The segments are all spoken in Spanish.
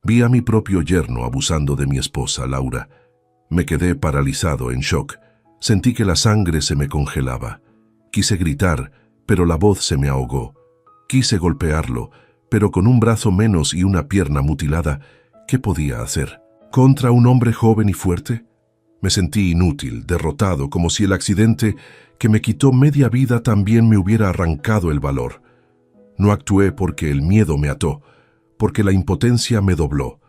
Vi a mi propio yerno abusando de mi esposa, Laura. Me quedé paralizado, en shock. Sentí que la sangre se me congelaba. Quise gritar, pero la voz se me ahogó. Quise golpearlo, pero con un brazo menos y una pierna mutilada, ¿qué podía hacer? ¿Contra un hombre joven y fuerte? Me sentí inútil, derrotado, como si el accidente que me quitó media vida también me hubiera arrancado el valor. No actué porque el miedo me ató, porque la impotencia me dobló.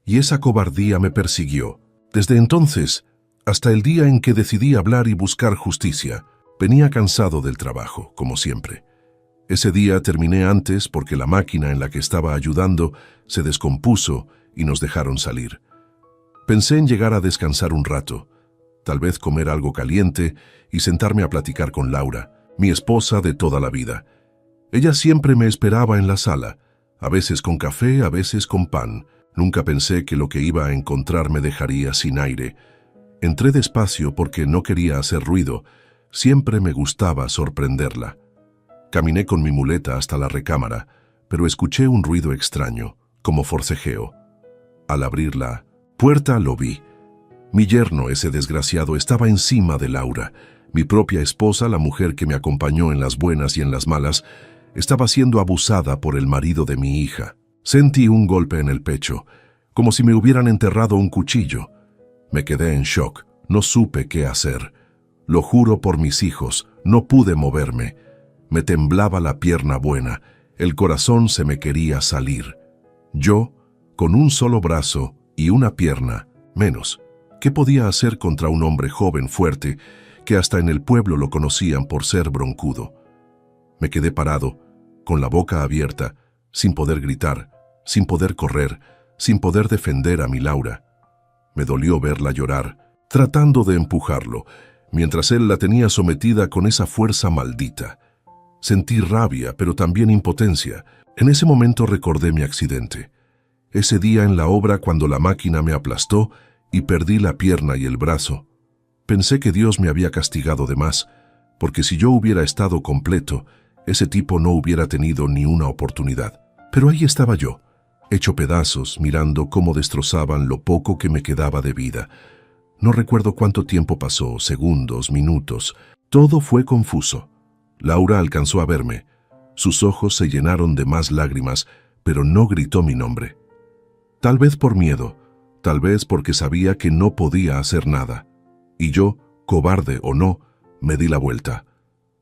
Y esa cobardía me persiguió. Desde entonces, hasta el día en que decidí hablar y buscar justicia, venía cansado del trabajo, como siempre. Ese día terminé antes porque la máquina en la que estaba ayudando se descompuso y nos dejaron salir. Pensé en llegar a descansar un rato, tal vez comer algo caliente y sentarme a platicar con Laura, mi esposa de toda la vida. Ella siempre me esperaba en la sala, a veces con café, a veces con pan. Nunca pensé que lo que iba a encontrar me dejaría sin aire. Entré despacio porque no quería hacer ruido. Siempre me gustaba sorprenderla. Caminé con mi muleta hasta la recámara, pero escuché un ruido extraño, como forcejeo. Al abrir la puerta lo vi. Mi yerno, ese desgraciado, estaba encima de Laura. Mi propia esposa, la mujer que me acompañó en las buenas y en las malas, estaba siendo abusada por el marido de mi hija. Sentí un golpe en el pecho, como si me hubieran enterrado un cuchillo. Me quedé en shock, no supe qué hacer. Lo juro por mis hijos, no pude moverme. Me temblaba la pierna buena, el corazón se me quería salir. Yo, con un solo brazo y una pierna, menos, ¿qué podía hacer contra un hombre joven, fuerte, que hasta en el pueblo lo conocían por ser broncudo? Me quedé parado, con la boca abierta, sin poder gritar, sin poder correr, sin poder defender a mi Laura. Me dolió verla llorar, tratando de empujarlo, mientras él la tenía sometida con esa fuerza maldita. Sentí rabia, pero también impotencia. En ese momento recordé mi accidente. Ese día en la obra cuando la máquina me aplastó y perdí la pierna y el brazo. Pensé que Dios me había castigado de más, porque si yo hubiera estado completo, ese tipo no hubiera tenido ni una oportunidad. Pero ahí estaba yo, hecho pedazos, mirando cómo destrozaban lo poco que me quedaba de vida. No recuerdo cuánto tiempo pasó, segundos, minutos. Todo fue confuso. Laura alcanzó a verme. Sus ojos se llenaron de más lágrimas, pero no gritó mi nombre. Tal vez por miedo, tal vez porque sabía que no podía hacer nada. Y yo, cobarde o no, me di la vuelta.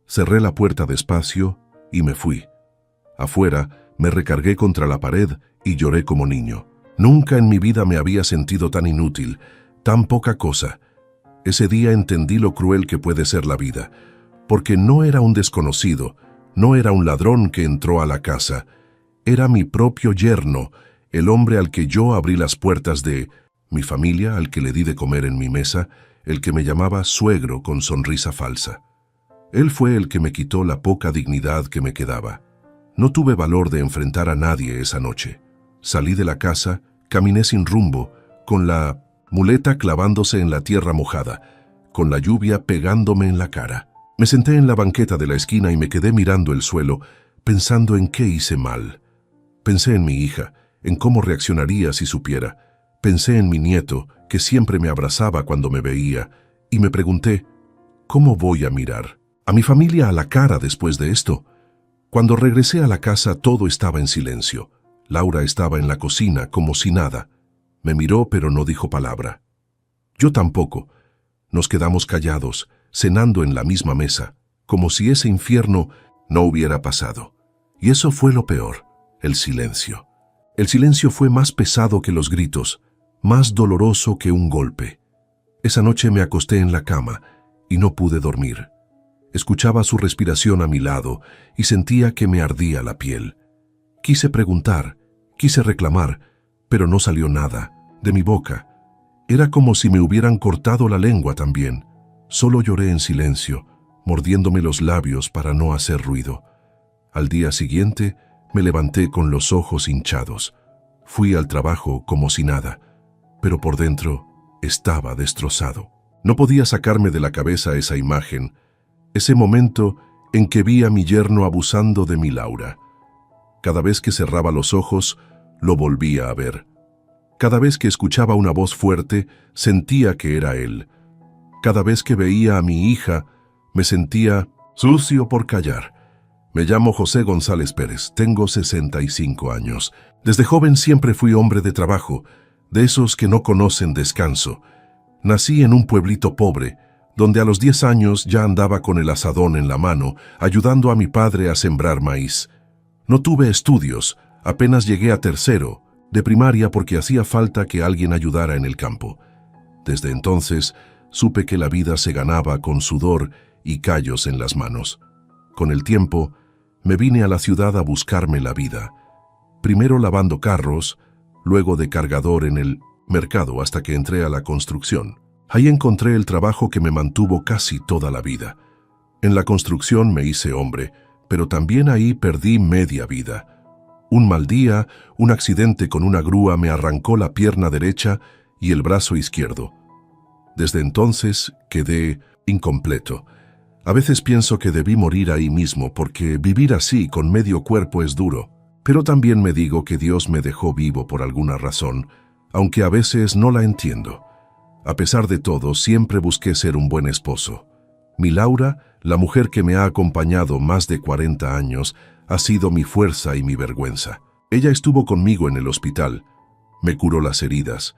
Cerré la puerta despacio y me fui. Afuera, me recargué contra la pared y lloré como niño. Nunca en mi vida me había sentido tan inútil, tan poca cosa. Ese día entendí lo cruel que puede ser la vida, porque no era un desconocido, no era un ladrón que entró a la casa. Era mi propio yerno, el hombre al que yo abrí las puertas de mi familia, al que le di de comer en mi mesa, el que me llamaba suegro con sonrisa falsa. Él fue el que me quitó la poca dignidad que me quedaba. No tuve valor de enfrentar a nadie esa noche. Salí de la casa, caminé sin rumbo, con la muleta clavándose en la tierra mojada, con la lluvia pegándome en la cara. Me senté en la banqueta de la esquina y me quedé mirando el suelo, pensando en qué hice mal. Pensé en mi hija, en cómo reaccionaría si supiera. Pensé en mi nieto, que siempre me abrazaba cuando me veía, y me pregunté, ¿cómo voy a mirar a mi familia a la cara después de esto? Cuando regresé a la casa todo estaba en silencio. Laura estaba en la cocina como si nada. Me miró pero no dijo palabra. Yo tampoco. Nos quedamos callados, cenando en la misma mesa, como si ese infierno no hubiera pasado. Y eso fue lo peor, el silencio. El silencio fue más pesado que los gritos, más doloroso que un golpe. Esa noche me acosté en la cama y no pude dormir. Escuchaba su respiración a mi lado y sentía que me ardía la piel. Quise preguntar, quise reclamar, pero no salió nada de mi boca. Era como si me hubieran cortado la lengua también. Solo lloré en silencio, mordiéndome los labios para no hacer ruido. Al día siguiente me levanté con los ojos hinchados. Fui al trabajo como si nada, pero por dentro estaba destrozado. No podía sacarme de la cabeza esa imagen, ese momento en que vi a mi yerno abusando de mi Laura. Cada vez que cerraba los ojos, lo volvía a ver, Cada vez que escuchaba una voz fuerte, sentía que era él. Cada vez que veía a mi hija, me sentía sucio por callar. Me llamo José González Pérez, tengo 65 años. Desde joven siempre fui hombre de trabajo, de esos que no conocen descanso. Nací en un pueblito pobre, donde a los 10 años ya andaba con el azadón en la mano, ayudando a mi padre a sembrar maíz. No tuve estudios, apenas llegué a tercero de primaria porque hacía falta que alguien ayudara en el campo. Desde entonces, supe que la vida se ganaba con sudor y callos en las manos. Con el tiempo, me vine a la ciudad a buscarme la vida. Primero lavando carros, luego de cargador en el mercado hasta que entré a la construcción. Ahí encontré el trabajo que me mantuvo casi toda la vida. En la construcción me hice hombre, pero también ahí perdí media vida. Un mal día, un accidente con una grúa me arrancó la pierna derecha y el brazo izquierdo. Desde entonces quedé incompleto. A veces pienso que debí morir ahí mismo porque vivir así con medio cuerpo es duro. Pero también me digo que Dios me dejó vivo por alguna razón, aunque a veces no la entiendo. A pesar de todo, siempre busqué ser un buen esposo. Mi Laura, la mujer que me ha acompañado más de 40 años, ha sido mi fuerza y mi vergüenza. Ella estuvo conmigo en el hospital, me curó las heridas,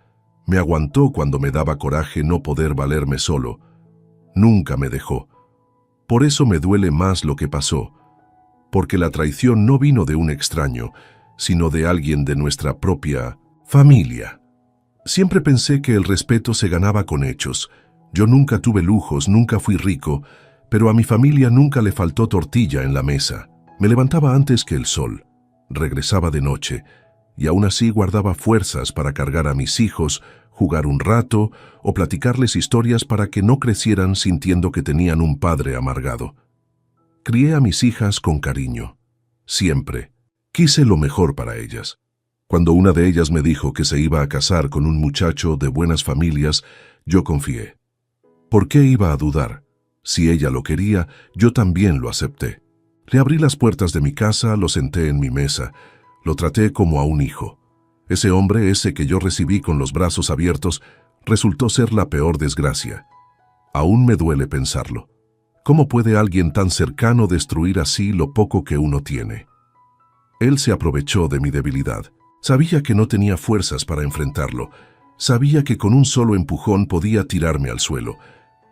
me aguantó cuando me daba coraje no poder valerme solo. Nunca me dejó. Por eso me duele más lo que pasó, porque la traición no vino de un extraño, sino de alguien de nuestra propia familia. Siempre pensé que el respeto se ganaba con hechos. Yo nunca tuve lujos, nunca fui rico, pero a mi familia nunca le faltó tortilla en la mesa. Me levantaba antes que el sol, regresaba de noche, y aún así guardaba fuerzas para cargar a mis hijos, jugar un rato o platicarles historias para que no crecieran sintiendo que tenían un padre amargado. Crié a mis hijas con cariño. Siempre. Quise lo mejor para ellas. Cuando una de ellas me dijo que se iba a casar con un muchacho de buenas familias, yo confié. ¿Por qué iba a dudar? Si ella lo quería, yo también lo acepté. Le abrí las puertas de mi casa, lo senté en mi mesa, lo traté como a un hijo. Ese hombre, ese que yo recibí con los brazos abiertos, resultó ser la peor desgracia. Aún me duele pensarlo. ¿Cómo puede alguien tan cercano destruir así lo poco que uno tiene? Él se aprovechó de mi debilidad. Sabía que no tenía fuerzas para enfrentarlo. Sabía que con un solo empujón podía tirarme al suelo.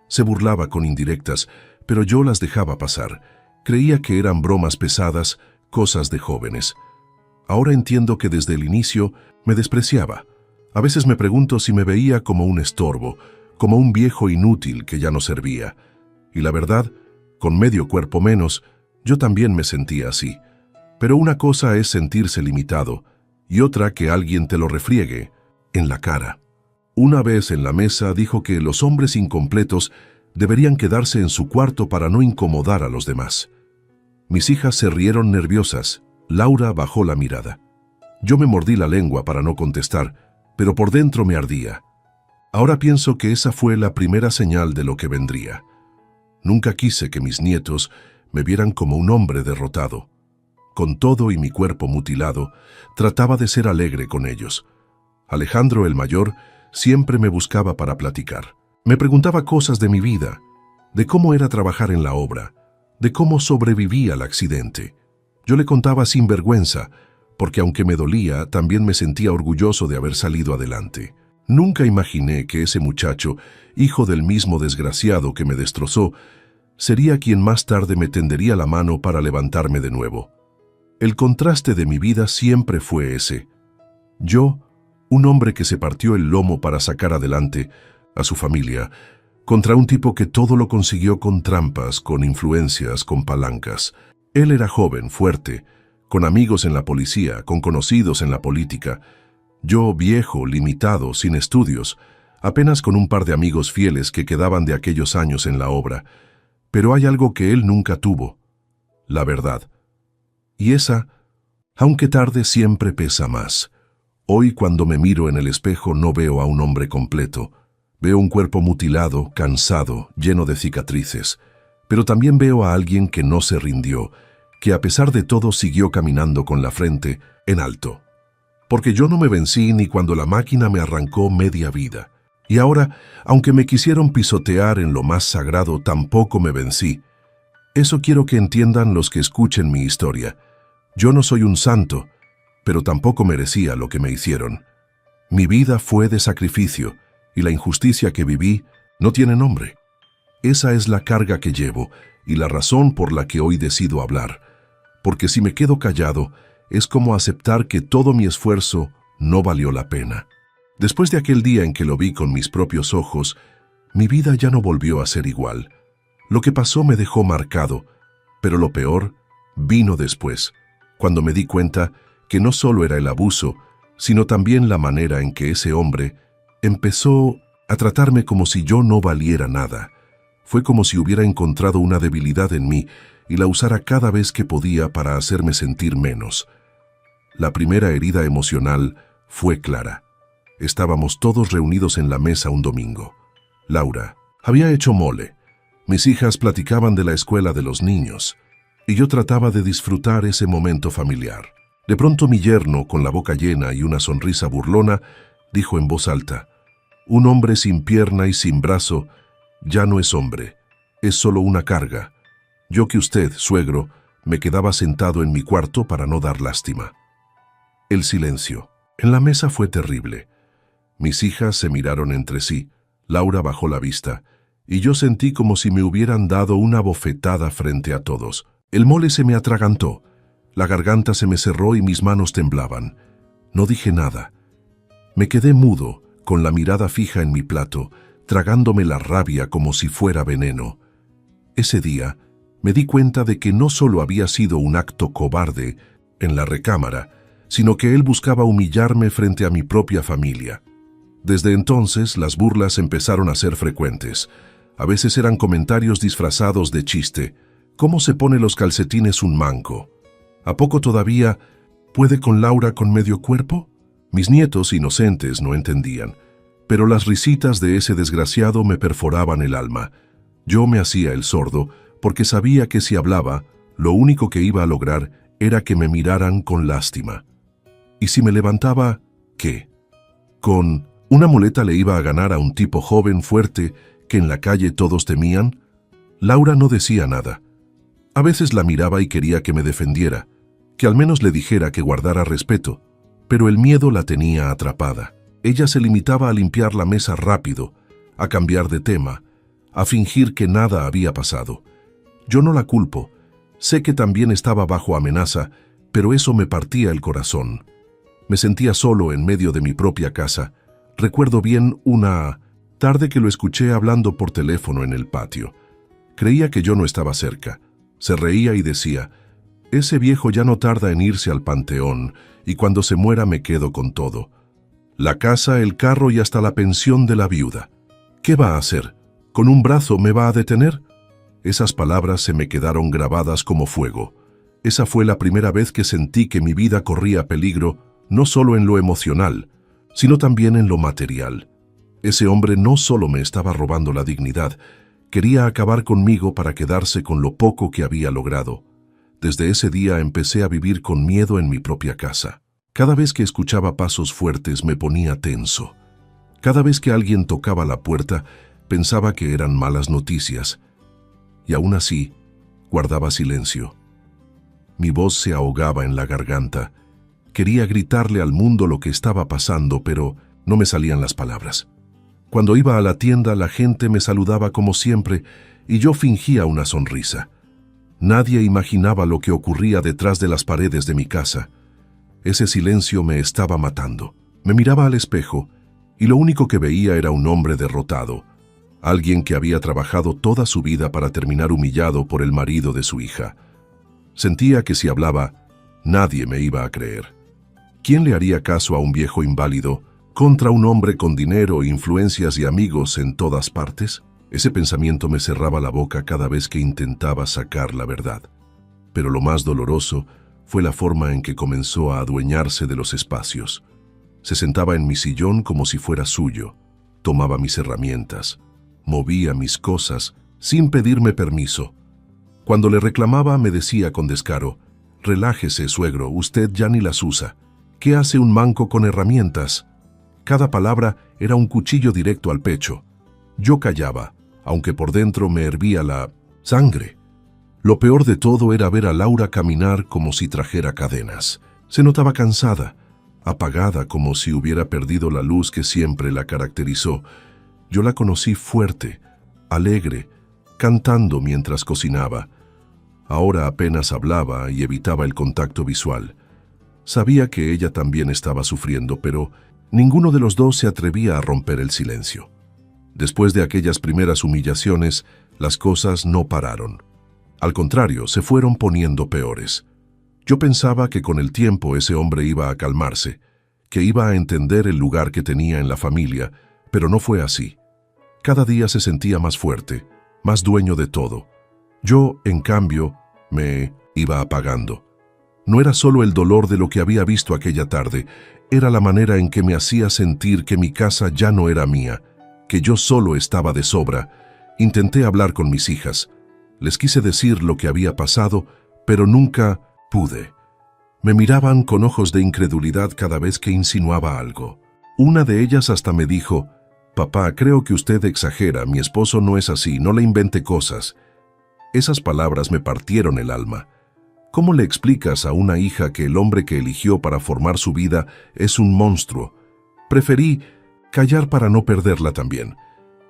Se burlaba con indirectas, pero yo las dejaba pasar. Creía que eran bromas pesadas, cosas de jóvenes. Ahora entiendo que desde el inicio me despreciaba. A veces me pregunto si me veía como un estorbo, como un viejo inútil que ya no servía. Y la verdad, con medio cuerpo menos, yo también me sentía así. Pero una cosa es sentirse limitado, y otra que alguien te lo refriegue en la cara. Una vez en la mesa dijo que los hombres incompletos deberían quedarse en su cuarto para no incomodar a los demás. Mis hijas se rieron nerviosas. Laura bajó la mirada. Yo me mordí la lengua para no contestar, pero por dentro me ardía. Ahora pienso que esa fue la primera señal de lo que vendría. Nunca quise que mis nietos me vieran como un hombre derrotado. Con todo y mi cuerpo mutilado, trataba de ser alegre con ellos. Alejandro, el mayor, siempre me buscaba para platicar. Me preguntaba cosas de mi vida, de cómo era trabajar en la obra, de cómo sobreviví al accidente. Yo le contaba sin vergüenza, porque aunque me dolía, también me sentía orgulloso de haber salido adelante. Nunca imaginé que ese muchacho, hijo del mismo desgraciado que me destrozó, sería quien más tarde me tendería la mano para levantarme de nuevo. El contraste de mi vida siempre fue ese. Yo, un hombre que se partió el lomo para sacar adelante a su familia, contra un tipo que todo lo consiguió con trampas, con influencias, con palancas. Él era joven, fuerte, con amigos en la policía, con conocidos en la política. Yo, viejo, limitado, sin estudios, apenas con un par de amigos fieles que quedaban de aquellos años en la obra. Pero hay algo que él nunca tuvo: la verdad. Y esa, aunque tarde, siempre pesa más. Hoy, cuando me miro en el espejo, no veo a un hombre completo. Veo un cuerpo mutilado, cansado, lleno de cicatrices. Pero también veo a alguien que no se rindió, que a pesar de todo siguió caminando con la frente en alto. porque yo no me vencí ni cuando la máquina me arrancó media vida. Y ahora, aunque me quisieron pisotear en lo más sagrado, tampoco me vencí. Eso quiero que entiendan los que escuchen mi historia. Yo no soy un santo, pero tampoco merecía lo que me hicieron. Mi vida fue de sacrificio, y la injusticia que viví no tiene nombre. Esa es la carga que llevo y la razón por la que hoy decido hablar. Porque si me quedo callado, es como aceptar que todo mi esfuerzo no valió la pena. Después de aquel día en que lo vi con mis propios ojos, mi vida ya no volvió a ser igual. Lo que pasó me dejó marcado, pero lo peor vino después, cuando me di cuenta que no solo era el abuso, sino también la manera en que ese hombre empezó a tratarme como si yo no valiera nada. Fue como si hubiera encontrado una debilidad en mí y la usara cada vez que podía para hacerme sentir menos. La primera herida emocional fue clara. Estábamos todos reunidos en la mesa un domingo. Laura había hecho mole. Mis hijas platicaban de la escuela de los niños, y yo trataba de disfrutar ese momento familiar. De pronto mi yerno, con la boca llena y una sonrisa burlona, dijo en voz alta: «Un hombre sin pierna y sin brazo ya no es hombre, es solo una carga». Yo que usted, suegro, me quedaba sentado en mi cuarto para no dar lástima. El silencio en la mesa fue terrible. Mis hijas se miraron entre sí, Laura bajó la vista, y yo sentí como si me hubieran dado una bofetada frente a todos. El mole se me atragantó, la garganta se me cerró y mis manos temblaban. No dije nada. Me quedé mudo, con la mirada fija en mi plato, tragándome la rabia como si fuera veneno. Ese día me di cuenta de que no solo había sido un acto cobarde en la recámara, sino que él buscaba humillarme frente a mi propia familia. Desde entonces, las burlas empezaron a ser frecuentes. A veces eran comentarios disfrazados de chiste. ¿Cómo se pone los calcetines un manco? ¿A poco todavía puede con Laura con medio cuerpo? Mis nietos inocentes no entendían, pero las risitas de ese desgraciado me perforaban el alma. Yo me hacía el sordo porque sabía que si hablaba, lo único que iba a lograr era que me miraran con lástima. Y si me levantaba, ¿qué? ¿Con una muleta le iba a ganar a un tipo joven, fuerte, que en la calle todos temían? Laura no decía nada. A veces la miraba y quería que me defendiera, que al menos le dijera que guardara respeto, pero el miedo la tenía atrapada. Ella se limitaba a limpiar la mesa rápido, a cambiar de tema, a fingir que nada había pasado. Yo no la culpo. Sé que también estaba bajo amenaza, pero eso me partía el corazón. Me sentía solo en medio de mi propia casa. Recuerdo bien una tarde que lo escuché hablando por teléfono en el patio. Creía que yo no estaba cerca. Se reía y decía: «Ese viejo ya no tarda en irse al panteón, y cuando se muera me quedo con todo. La casa, el carro y hasta la pensión de la viuda. ¿Qué va a hacer? ¿Con un brazo me va a detener?». Esas palabras se me quedaron grabadas como fuego. Esa fue la primera vez que sentí que mi vida corría peligro, no solo en lo emocional, sino también en lo material. Ese hombre no solo me estaba robando la dignidad, quería acabar conmigo para quedarse con lo poco que había logrado. Desde ese día empecé a vivir con miedo en mi propia casa. Cada vez que escuchaba pasos fuertes me ponía tenso. Cada vez que alguien tocaba la puerta, pensaba que eran malas noticias. Y aún así, guardaba silencio. Mi voz se ahogaba en la garganta. Quería gritarle al mundo lo que estaba pasando, pero no me salían las palabras. Cuando iba a la tienda, la gente me saludaba como siempre y yo fingía una sonrisa. Nadie imaginaba lo que ocurría detrás de las paredes de mi casa. Ese silencio me estaba matando. Me miraba al espejo y lo único que veía era un hombre derrotado, alguien que había trabajado toda su vida para terminar humillado por el marido de su hija. Sentía que si hablaba, nadie me iba a creer. ¿Quién le haría caso a un viejo inválido contra un hombre con dinero, influencias y amigos en todas partes? Ese pensamiento me cerraba la boca cada vez que intentaba sacar la verdad. Pero lo más doloroso fue la forma en que comenzó a adueñarse de los espacios. Se sentaba en mi sillón como si fuera suyo, tomaba mis herramientas, movía mis cosas sin pedirme permiso. Cuando le reclamaba me decía con descaro: «Relájese, suegro, usted ya ni las usa». ¿Qué hace un manco con herramientas? Cada palabra era un cuchillo directo al pecho. Yo callaba, aunque por dentro me hervía la sangre. Lo peor de todo era ver a Laura caminar como si trajera cadenas. Se notaba cansada, apagada, como si hubiera perdido la luz que siempre la caracterizó. Yo la conocí fuerte, alegre, cantando mientras cocinaba. Ahora apenas hablaba y evitaba el contacto visual. Sabía que ella también estaba sufriendo, pero ninguno de los dos se atrevía a romper el silencio. Después de aquellas primeras humillaciones, las cosas no pararon. Al contrario, se fueron poniendo peores. Yo pensaba que con el tiempo ese hombre iba a calmarse, que iba a entender el lugar que tenía en la familia, pero no fue así. Cada día se sentía más fuerte, más dueño de todo. Yo, en cambio, me iba apagando. No era solo el dolor de lo que había visto aquella tarde, era la manera en que me hacía sentir que mi casa ya no era mía, que yo solo estaba de sobra. Intenté hablar con mis hijas. Les quise decir lo que había pasado, pero nunca pude. Me miraban con ojos de incredulidad cada vez que insinuaba algo. Una de ellas hasta me dijo: «Papá, creo que usted exagera, mi esposo no es así, no le invente cosas». Esas palabras me partieron el alma. ¿Cómo le explicas a una hija que el hombre que eligió para formar su vida es un monstruo? Preferí callar para no perderla también,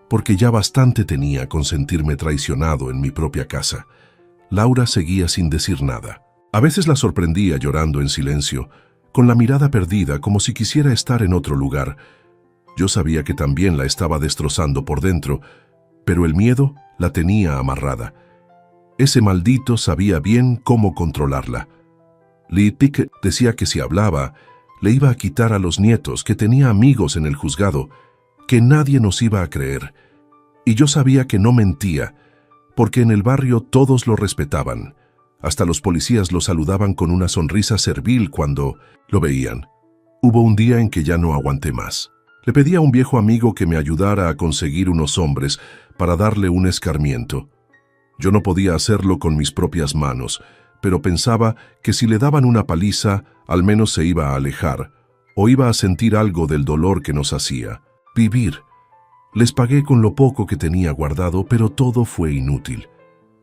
porque ya bastante tenía con sentirme traicionado en mi propia casa. Laura seguía sin decir nada. A veces la sorprendía llorando en silencio, con la mirada perdida, como si quisiera estar en otro lugar. Yo sabía que también la estaba destrozando por dentro, pero el miedo la tenía amarrada. Ese maldito sabía bien cómo controlarla. Littpick decía que si hablaba, le iba a quitar a los nietos, que tenía amigos en el juzgado, que nadie nos iba a creer. Y yo sabía que no mentía, porque en el barrio todos lo respetaban. Hasta los policías lo saludaban con una sonrisa servil cuando lo veían. Hubo un día en que ya no aguanté más. Le pedí a un viejo amigo que me ayudara a conseguir unos hombres para darle un escarmiento. Yo no podía hacerlo con mis propias manos, pero pensaba que si le daban una paliza, al menos se iba a alejar, o iba a sentir algo del dolor que nos hacía vivir. Les pagué con lo poco que tenía guardado, pero todo fue inútil.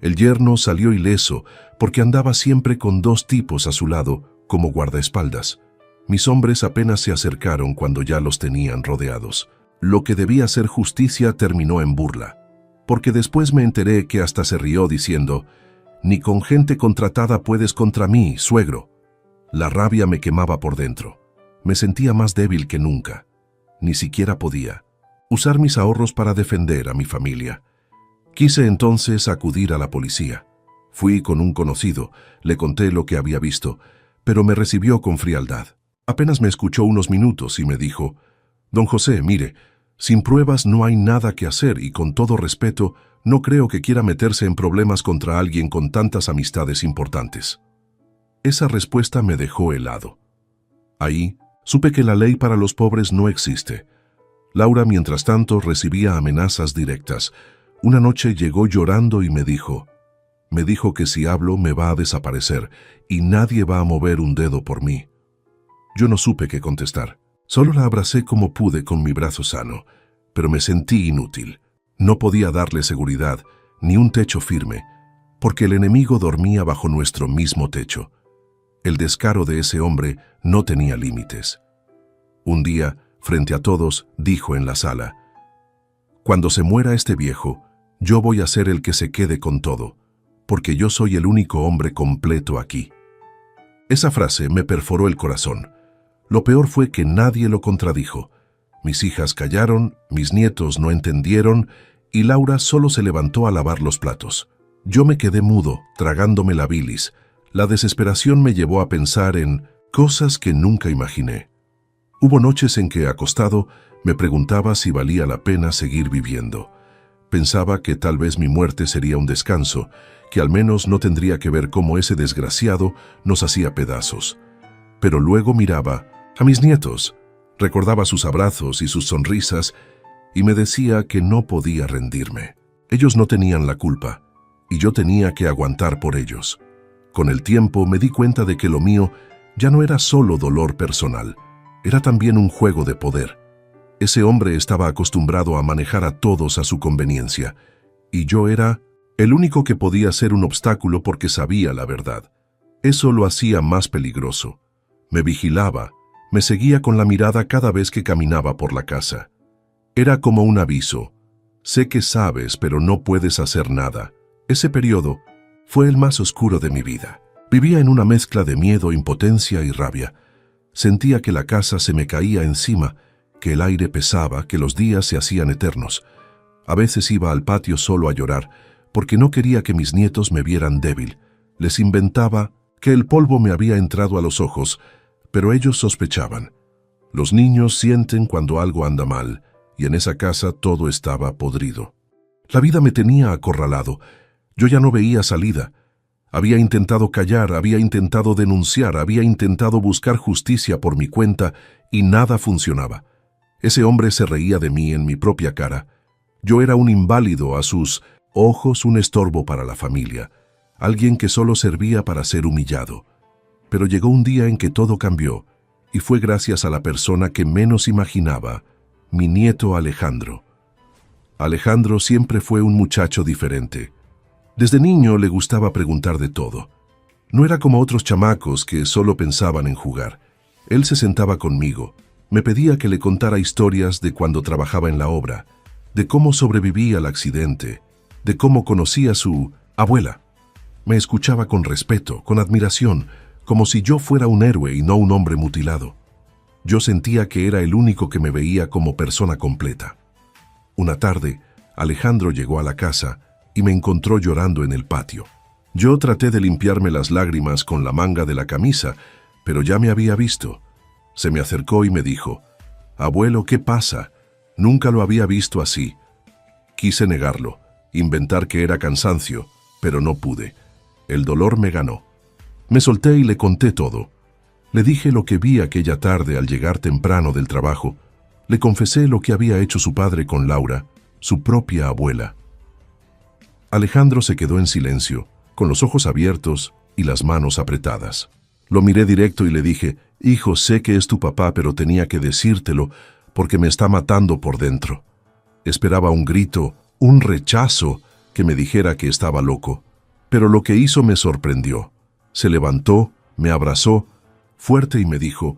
El yerno salió ileso porque andaba siempre con dos tipos a su lado como guardaespaldas. Mis hombres apenas se acercaron cuando ya los tenían rodeados. Lo que debía ser justicia terminó en burla, porque después me enteré que hasta se rió diciendo: «Ni con gente contratada puedes contra mí, suegro». La rabia me quemaba por dentro. Me sentía más débil que nunca. Ni siquiera podía usar mis ahorros para defender a mi familia. Quise entonces acudir a la policía. Fui con un conocido, le conté lo que había visto, pero me recibió con frialdad. Apenas me escuchó unos minutos y me dijo: «Don José, mire, sin pruebas no hay nada que hacer y con todo respeto, no creo que quiera meterse en problemas contra alguien con tantas amistades importantes». Esa respuesta me dejó helado. Ahí supe que la ley para los pobres no existe. Laura, mientras tanto, recibía amenazas directas. Una noche llegó llorando y me dijo que si hablo me va a desaparecer y nadie va a mover un dedo por mí. Yo no supe qué contestar. Solo la abracé como pude con mi brazo sano, pero me sentí inútil. No podía darle seguridad, ni un techo firme, porque el enemigo dormía bajo nuestro mismo techo. El descaro de ese hombre no tenía límites. Un día, frente a todos, dijo en la sala: «Cuando se muera este viejo, yo voy a ser el que se quede con todo, porque yo soy el único hombre completo aquí». Esa frase me perforó el corazón. Lo peor fue que nadie lo contradijo. Mis hijas callaron, mis nietos no entendieron, y Laura solo se levantó a lavar los platos. Yo me quedé mudo, tragándome la bilis. La desesperación me llevó a pensar en cosas que nunca imaginé. Hubo noches en que, acostado, me preguntaba si valía la pena seguir viviendo. Pensaba que tal vez mi muerte sería un descanso, que al menos no tendría que ver cómo ese desgraciado nos hacía pedazos. Pero luego miraba a mis nietos, recordaba sus abrazos y sus sonrisas, y me decía que no podía rendirme. Ellos no tenían la culpa, y yo tenía que aguantar por ellos. Con el tiempo me di cuenta de que lo mío Ya no era solo dolor personal, era también un juego de poder. Ese hombre estaba acostumbrado a manejar a todos a su conveniencia, y yo era el único que podía ser un obstáculo porque sabía la verdad. Eso lo hacía más peligroso. Me vigilaba, me seguía con la mirada cada vez que caminaba por la casa. Era como un aviso. Sé que sabes, pero no puedes hacer nada. Ese periodo fue el más oscuro de mi vida. Vivía en una mezcla de miedo, impotencia y rabia. Sentía que la casa se me caía encima, que el aire pesaba, que los días se hacían eternos. A veces iba al patio solo a llorar, porque no quería que mis nietos me vieran débil. Les inventaba que el polvo me había entrado a los ojos, pero ellos sospechaban. Los niños sienten cuando algo anda mal, y en esa casa todo estaba podrido. La vida me tenía acorralado. Yo ya no veía salida. Había intentado callar, había intentado denunciar, había intentado buscar justicia por mi cuenta y nada funcionaba. Ese hombre se reía de mí en mi propia cara. Yo era un inválido a sus ojos, un estorbo para la familia, alguien que solo servía para ser humillado. Pero llegó un día en que todo cambió, y fue gracias a la persona que menos imaginaba, mi nieto Alejandro. Alejandro siempre fue un muchacho diferente. Desde niño le gustaba preguntar de todo. No era como otros chamacos que solo pensaban en jugar. Él se sentaba conmigo, me pedía que le contara historias de cuando trabajaba en la obra, de cómo sobreviví al accidente, de cómo conocí a su abuela. Me escuchaba con respeto, con admiración, como si yo fuera un héroe y no un hombre mutilado. Yo sentía que era el único que me veía como persona completa. Una tarde, Alejandro llegó a la casa y me encontró llorando en el patio. Yo traté de limpiarme las lágrimas con la manga de la camisa, pero ya me había visto. Se me acercó y me dijo, «Abuelo, ¿qué pasa? Nunca lo había visto así». Quise negarlo, inventar que era cansancio, pero no pude. El dolor me ganó. Me solté y le conté todo. Le dije lo que vi aquella tarde al llegar temprano del trabajo. Le confesé lo que había hecho su padre con Laura, su propia abuela. Alejandro se quedó en silencio, con los ojos abiertos y las manos apretadas. Lo miré directo y le dije, «Hijo, sé que es tu papá, pero tenía que decírtelo porque me está matando por dentro». Esperaba un grito, un rechazo, que me dijera que estaba loco. Pero lo que hizo me sorprendió. Se levantó, me abrazó fuerte y me dijo,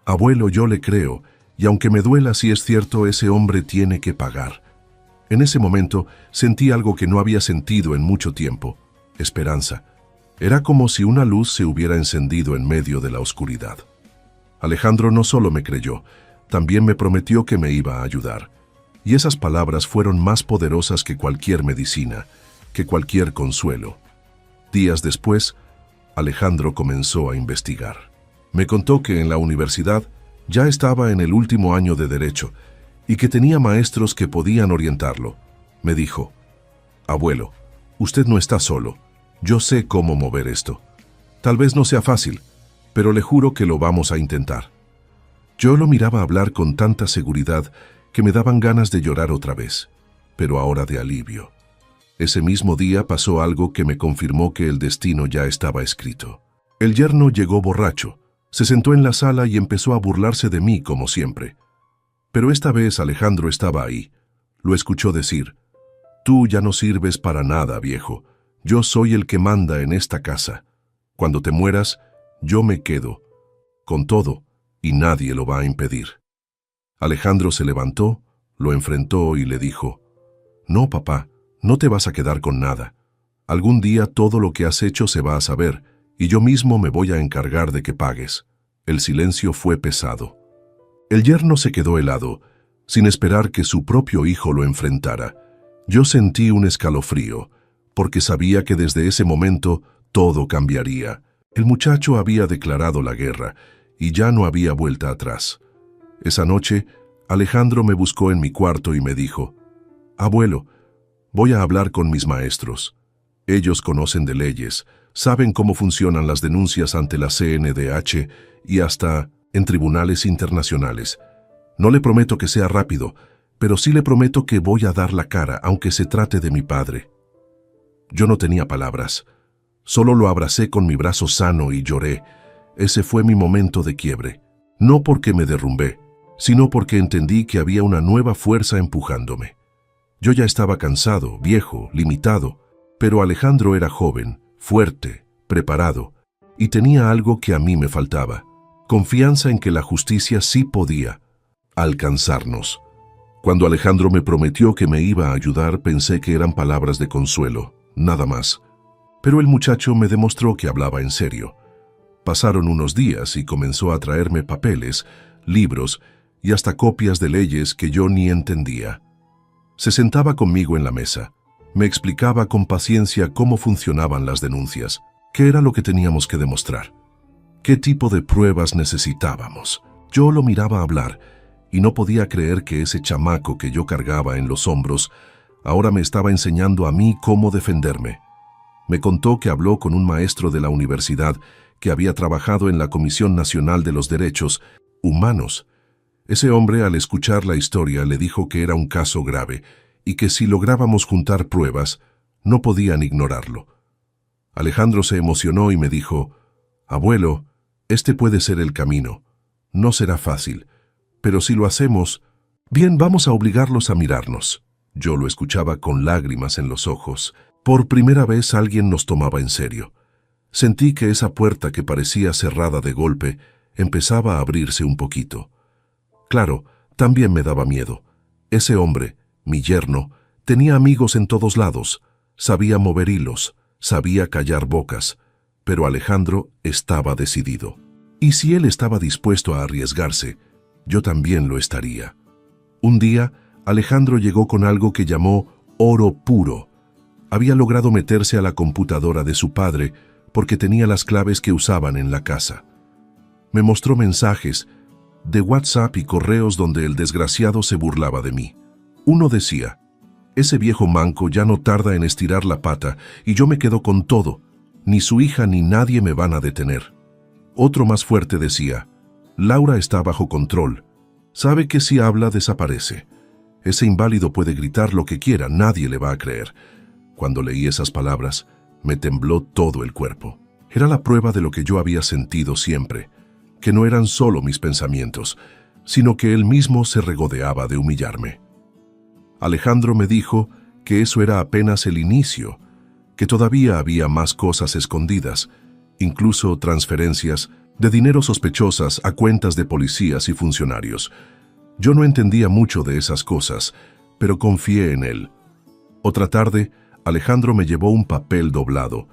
«Abuelo, yo le creo, y aunque me duela si es cierto, ese hombre tiene que pagar». En ese momento sentí algo que no había sentido en mucho tiempo, esperanza. Era como si una luz se hubiera encendido en medio de la oscuridad. Alejandro no solo me creyó, también me prometió que me iba a ayudar. Y esas palabras fueron más poderosas que cualquier medicina, que cualquier consuelo. Días después, Alejandro comenzó a investigar. Me contó que en la universidad ya estaba en el último año de Derecho y que tenía maestros que podían orientarlo. Me dijo, «Abuelo, usted no está solo. Yo sé cómo mover esto. Tal vez no sea fácil, pero le juro que lo vamos a intentar». Yo lo miraba hablar con tanta seguridad que me daban ganas de llorar otra vez, pero ahora de alivio. Ese mismo día pasó algo que me confirmó que el destino ya estaba escrito. El yerno llegó borracho, se sentó en la sala y empezó a burlarse de mí como siempre. Pero esta vez Alejandro estaba ahí. Lo escuchó decir, «Tú ya no sirves para nada, viejo. Yo soy el que manda en esta casa. Cuando te mueras, yo me quedo, con todo, y nadie lo va a impedir». Alejandro se levantó, lo enfrentó y le dijo, «No, papá, no te vas a quedar con nada. Algún día todo lo que has hecho se va a saber, y yo mismo me voy a encargar de que pagues». El silencio fue pesado. El yerno se quedó helado, sin esperar que su propio hijo lo enfrentara. Yo sentí un escalofrío, porque sabía que desde ese momento todo cambiaría. El muchacho había declarado la guerra, y ya no había vuelta atrás. Esa noche, Alejandro me buscó en mi cuarto y me dijo, «Abuelo, voy a hablar con mis maestros. Ellos conocen de leyes, saben cómo funcionan las denuncias ante la CNDH y hasta en tribunales internacionales. No le prometo que sea rápido, pero sí le prometo que voy a dar la cara, aunque se trate de mi padre». Yo no tenía palabras. Solo lo abracé con mi brazo sano y lloré. Ese fue mi momento de quiebre. No porque me derrumbé, sino porque entendí que había una nueva fuerza empujándome. Yo ya estaba cansado, viejo, limitado, pero Alejandro era joven, fuerte, preparado, y tenía algo que a mí me faltaba: confianza en que la justicia sí podía alcanzarnos. Cuando Alejandro me prometió que me iba a ayudar, pensé que eran palabras de consuelo, nada más. Pero el muchacho me demostró que hablaba en serio. Pasaron unos días y comenzó a traerme papeles, libros y hasta copias de leyes que yo ni entendía. Se sentaba conmigo en la mesa. Me explicaba con paciencia cómo funcionaban las denuncias, qué era lo que teníamos que demostrar, qué tipo de pruebas necesitábamos. Yo lo miraba hablar y no podía creer que ese chamaco que yo cargaba en los hombros ahora me estaba enseñando a mí cómo defenderme. Me contó que habló con un maestro de la universidad que había trabajado en la Comisión Nacional de los Derechos Humanos. Ese hombre, al escuchar la historia, le dijo que era un caso grave y que si lográbamos juntar pruebas, no podían ignorarlo. Alejandro se emocionó y me dijo: «Abuelo, este puede ser el camino. No será fácil, pero si lo hacemos, bien, vamos a obligarlos a mirarnos». Yo lo escuchaba con lágrimas en los ojos. Por primera vez alguien nos tomaba en serio. Sentí que esa puerta que parecía cerrada de golpe empezaba a abrirse un poquito. Claro, también me daba miedo. Ese hombre, mi yerno, tenía amigos en todos lados, sabía mover hilos, sabía callar bocas, pero Alejandro estaba decidido. Y si él estaba dispuesto a arriesgarse, yo también lo estaría. Un día, Alejandro llegó con algo que llamó oro puro. Había logrado meterse a la computadora de su padre porque tenía las claves que usaban en la casa. Me mostró mensajes de WhatsApp y correos donde el desgraciado se burlaba de mí. Uno decía: «Ese viejo manco ya no tarda en estirar la pata y yo me quedo con todo. Ni su hija ni nadie me van a detener». Otro más fuerte decía: «Laura está bajo control. Sabe que si habla desaparece. Ese inválido puede gritar lo que quiera, nadie le va a creer». Cuando leí esas palabras, me tembló todo el cuerpo. Era la prueba de lo que yo había sentido siempre, que no eran solo mis pensamientos, sino que él mismo se regodeaba de humillarme. Alejandro me dijo que eso era apenas el inicio, que todavía había más cosas escondidas, incluso transferencias de dinero sospechosas a cuentas de policías y funcionarios. Yo no entendía mucho de esas cosas, pero confié en él. Otra tarde, Alejandro me llevó un papel doblado.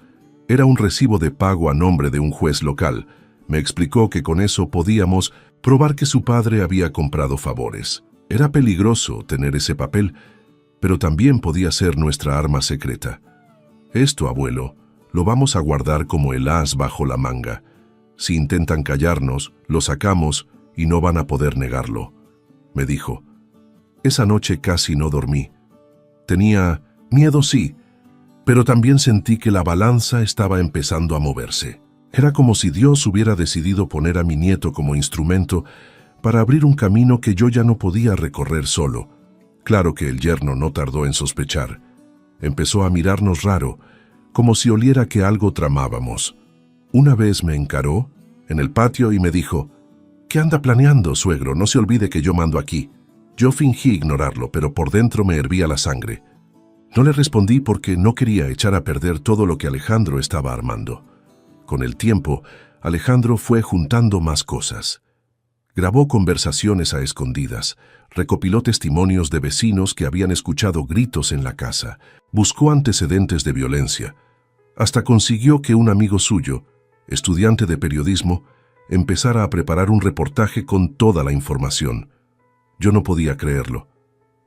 Era un recibo de pago a nombre de un juez local. Me explicó que con eso podíamos probar que su padre había comprado favores. Era peligroso tener ese papel, pero también podía ser nuestra arma secreta. «Esto, abuelo, lo vamos a guardar como el as bajo la manga. Si intentan callarnos, lo sacamos y no van a poder negarlo», me dijo. Esa noche casi no dormí. Tenía miedo, sí, pero también sentí que la balanza estaba empezando a moverse. Era como si Dios hubiera decidido poner a mi nieto como instrumento para abrir un camino que yo ya no podía recorrer solo. Claro que el yerno no tardó en sospechar. Empezó a mirarnos raro, como si oliera que algo tramábamos. Una vez me encaró en el patio y me dijo: «¿Qué anda planeando, suegro? No se olvide que yo mando aquí». Yo fingí ignorarlo, pero por dentro me hervía la sangre. No le respondí porque no quería echar a perder todo lo que Alejandro estaba armando. Con el tiempo, Alejandro fue juntando más cosas. Grabó conversaciones a escondidas, recopiló testimonios de vecinos que habían escuchado gritos en la casa, buscó antecedentes de violencia, hasta consiguió que un amigo suyo, estudiante de periodismo, empezara a preparar un reportaje con toda la información. Yo no podía creerlo.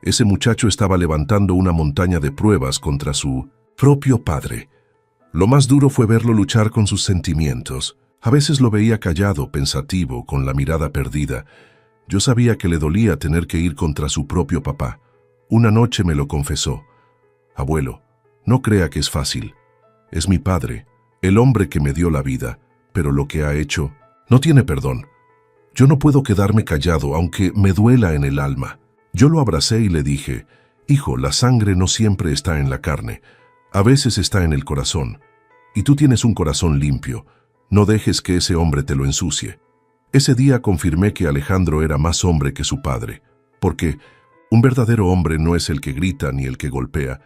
Ese muchacho estaba levantando una montaña de pruebas contra su propio padre. Lo más duro fue verlo luchar con sus sentimientos. A veces lo veía callado, pensativo, con la mirada perdida. Yo sabía que le dolía tener que ir contra su propio papá. Una noche me lo confesó: «Abuelo, no crea que es fácil. Es mi padre, el hombre que me dio la vida, pero lo que ha hecho no tiene perdón. Yo no puedo quedarme callado, aunque me duela en el alma». Yo lo abracé y le dije: «Hijo, la sangre no siempre está en la carne, a veces está en el corazón, y tú tienes un corazón limpio. No dejes que ese hombre te lo ensucie. Ese día confirmé que Alejandro era más hombre que su padre, porque un verdadero hombre no es el que grita ni el que golpea,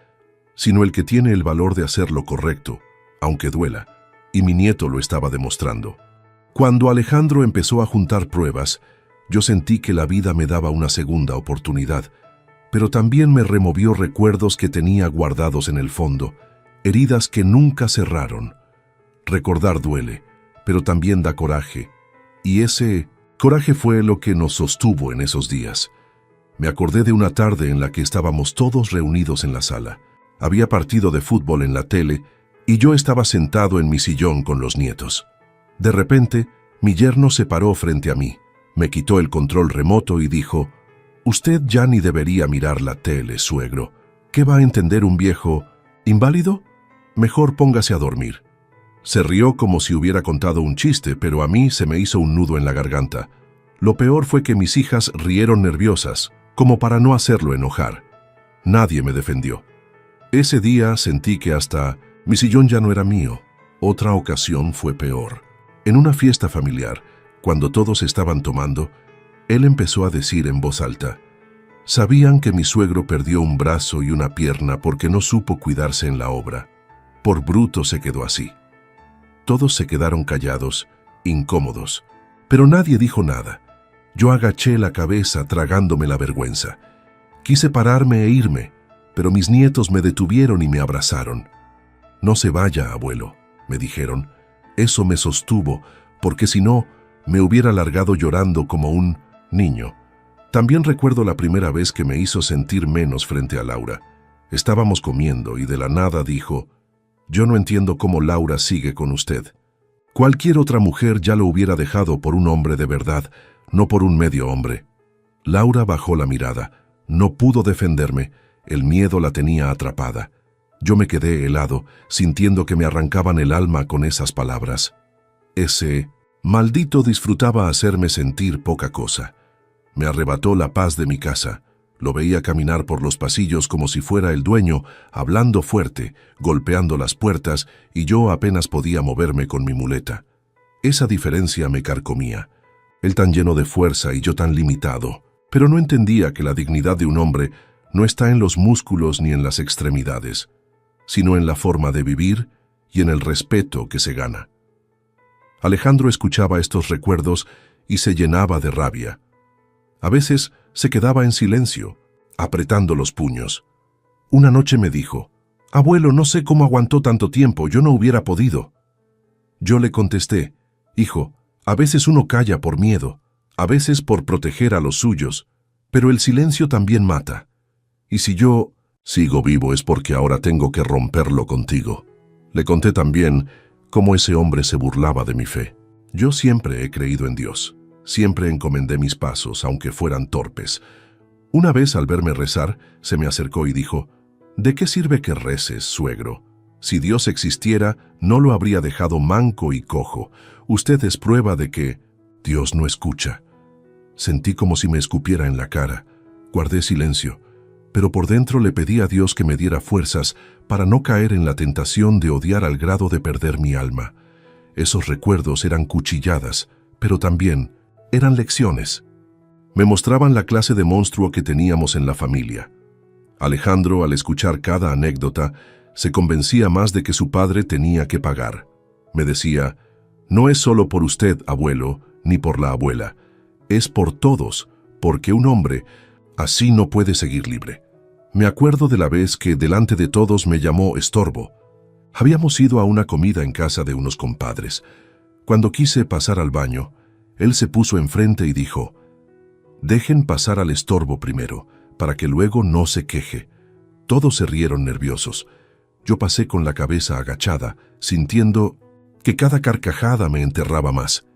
sino el que tiene el valor de hacer lo correcto, aunque duela, y mi nieto lo estaba demostrando. Cuando Alejandro empezó a juntar pruebas, yo sentí que la vida me daba una segunda oportunidad, pero también me removió recuerdos que tenía guardados en el fondo, heridas que nunca cerraron. Recordar duele, pero también da coraje, y ese coraje fue lo que nos sostuvo en esos días. Me acordé de una tarde en la que estábamos todos reunidos en la sala. Había partido de fútbol en la tele y yo estaba sentado en mi sillón con los nietos. De repente, mi yerno se paró frente a mí, me quitó el control remoto y dijo: «Usted ya ni debería mirar la tele, suegro. ¿Qué va a entender un viejo inválido? Mejor póngase a dormir». Se rió como si hubiera contado un chiste, pero a mí se me hizo un nudo en la garganta. Lo peor fue que mis hijas rieron nerviosas, como para no hacerlo enojar. Nadie me defendió. Ese día sentí que hasta mi sillón ya no era mío. Otra ocasión fue peor. En una fiesta familiar, cuando todos estaban tomando, él empezó a decir en voz alta: «Sabían que mi suegro perdió un brazo y una pierna porque no supo cuidarse en la obra. Por bruto se quedó así». Todos se quedaron callados, incómodos, pero nadie dijo nada. Yo agaché la cabeza tragándome la vergüenza. Quise pararme e irme, pero mis nietos me detuvieron y me abrazaron. «No se vaya, abuelo», me dijeron. Eso me sostuvo, porque si no, me hubiera largado llorando como un niño. También recuerdo la primera vez que me hizo sentir menos frente a Laura. Estábamos comiendo y de la nada dijo: «Yo no entiendo cómo Laura sigue con usted. Cualquier otra mujer ya lo hubiera dejado por un hombre de verdad, no por un medio hombre». Laura bajó la mirada. No pudo defenderme. El miedo la tenía atrapada. Yo me quedé helado, sintiendo que me arrancaban el alma con esas palabras. Ese maldito disfrutaba hacerme sentir poca cosa. Me arrebató la paz de mi casa. Lo veía caminar por los pasillos como si fuera el dueño, hablando fuerte, golpeando las puertas, y yo apenas podía moverme con mi muleta. Esa diferencia me carcomía. Él tan lleno de fuerza y yo tan limitado. Pero no entendía que la dignidad de un hombre no está en los músculos ni en las extremidades, sino en la forma de vivir y en el respeto que se gana. Alejandro escuchaba estos recuerdos y se llenaba de rabia. A veces se quedaba en silencio, apretando los puños. Una noche me dijo: «Abuelo, no sé cómo aguantó tanto tiempo, yo no hubiera podido». Yo le contesté: «Hijo, a veces uno calla por miedo, a veces por proteger a los suyos, pero el silencio también mata. Y si yo sigo vivo es porque ahora tengo que romperlo contigo». Le conté también cómo ese hombre se burlaba de mi fe. Yo siempre he creído en Dios. Siempre encomendé mis pasos, aunque fueran torpes. Una vez, al verme rezar, se me acercó y dijo: «¿De qué sirve que reces, suegro? Si Dios existiera, no lo habría dejado manco y cojo. Usted es prueba de que Dios no escucha». Sentí como si me escupiera en la cara. Guardé silencio, pero por dentro le pedí a Dios que me diera fuerzas para no caer en la tentación de odiar al grado de perder mi alma. Esos recuerdos eran cuchilladas, pero también eran lecciones. Me mostraban la clase de monstruo que teníamos en la familia. Alejandro, al escuchar cada anécdota, se convencía más de que su padre tenía que pagar. Me decía: «No es solo por usted, abuelo, ni por la abuela. Es por todos, porque un hombre así no puede seguir libre». Me acuerdo de la vez que delante de todos me llamó estorbo. Habíamos ido a una comida en casa de unos compadres. Cuando quise pasar al baño, él se puso enfrente y dijo: «Dejen pasar al estorbo primero, para que luego no se queje». Todos se rieron nerviosos. Yo pasé con la cabeza agachada, sintiendo que cada carcajada me enterraba más.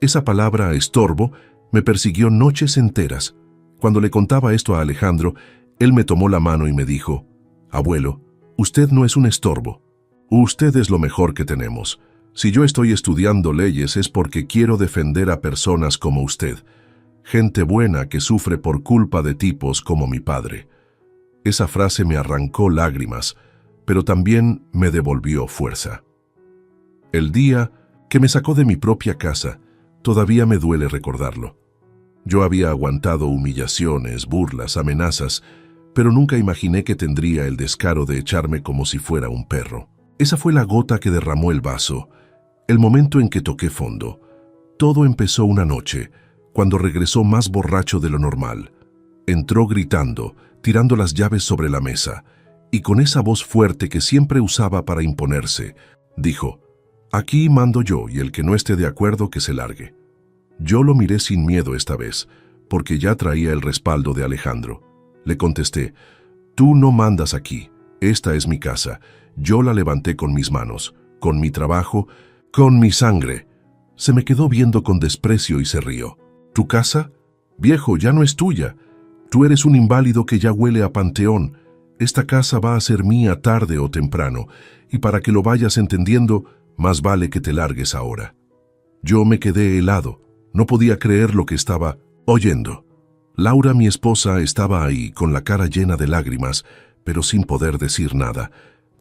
Esa palabra estorbo me persiguió noches enteras. Cuando le contaba esto a Alejandro, él me tomó la mano y me dijo: «Abuelo, usted no es un estorbo. Usted es lo mejor que tenemos. Si yo estoy estudiando leyes es porque quiero defender a personas como usted, gente buena que sufre por culpa de tipos como mi padre». Esa frase me arrancó lágrimas, pero también me devolvió fuerza. El día que me sacó de mi propia casa. Todavía me duele recordarlo. Yo había aguantado humillaciones, burlas, amenazas, pero nunca imaginé que tendría el descaro de echarme como si fuera un perro. Esa fue la gota que derramó el vaso, el momento en que toqué fondo. Todo empezó una noche, cuando regresó más borracho de lo normal. Entró gritando, tirando las llaves sobre la mesa, y con esa voz fuerte que siempre usaba para imponerse, dijo: «Aquí mando yo, y el que no esté de acuerdo que se largue». Yo lo miré sin miedo esta vez, porque ya traía el respaldo de Alejandro. Le contesté: «Tú no mandas aquí, esta es mi casa. Yo la levanté con mis manos, con mi trabajo, con mi sangre». Se me quedó viendo con desprecio y se rió. «¿Tu casa? Viejo, ya no es tuya. Tú eres un inválido que ya huele a panteón. Esta casa va a ser mía tarde o temprano, y para que lo vayas entendiendo, más vale que te largues ahora». Yo me quedé helado. No podía creer lo que estaba oyendo. Laura, mi esposa, estaba ahí, con la cara llena de lágrimas, pero sin poder decir nada.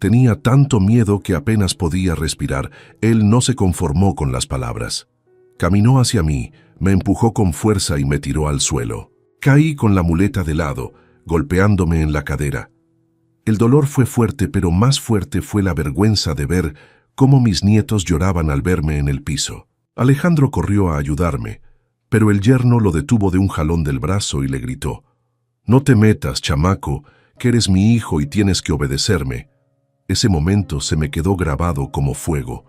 Tenía tanto miedo que apenas podía respirar. Él no se conformó con las palabras. Caminó hacia mí, me empujó con fuerza y me tiró al suelo. Caí con la muleta de lado, golpeándome en la cadera. El dolor fue fuerte, pero más fuerte fue la vergüenza de ver cómo mis nietos lloraban al verme en el piso. Alejandro corrió a ayudarme, pero el yerno lo detuvo de un jalón del brazo y le gritó: «No te metas, chamaco, que eres mi hijo y tienes que obedecerme». Ese momento se me quedó grabado como fuego.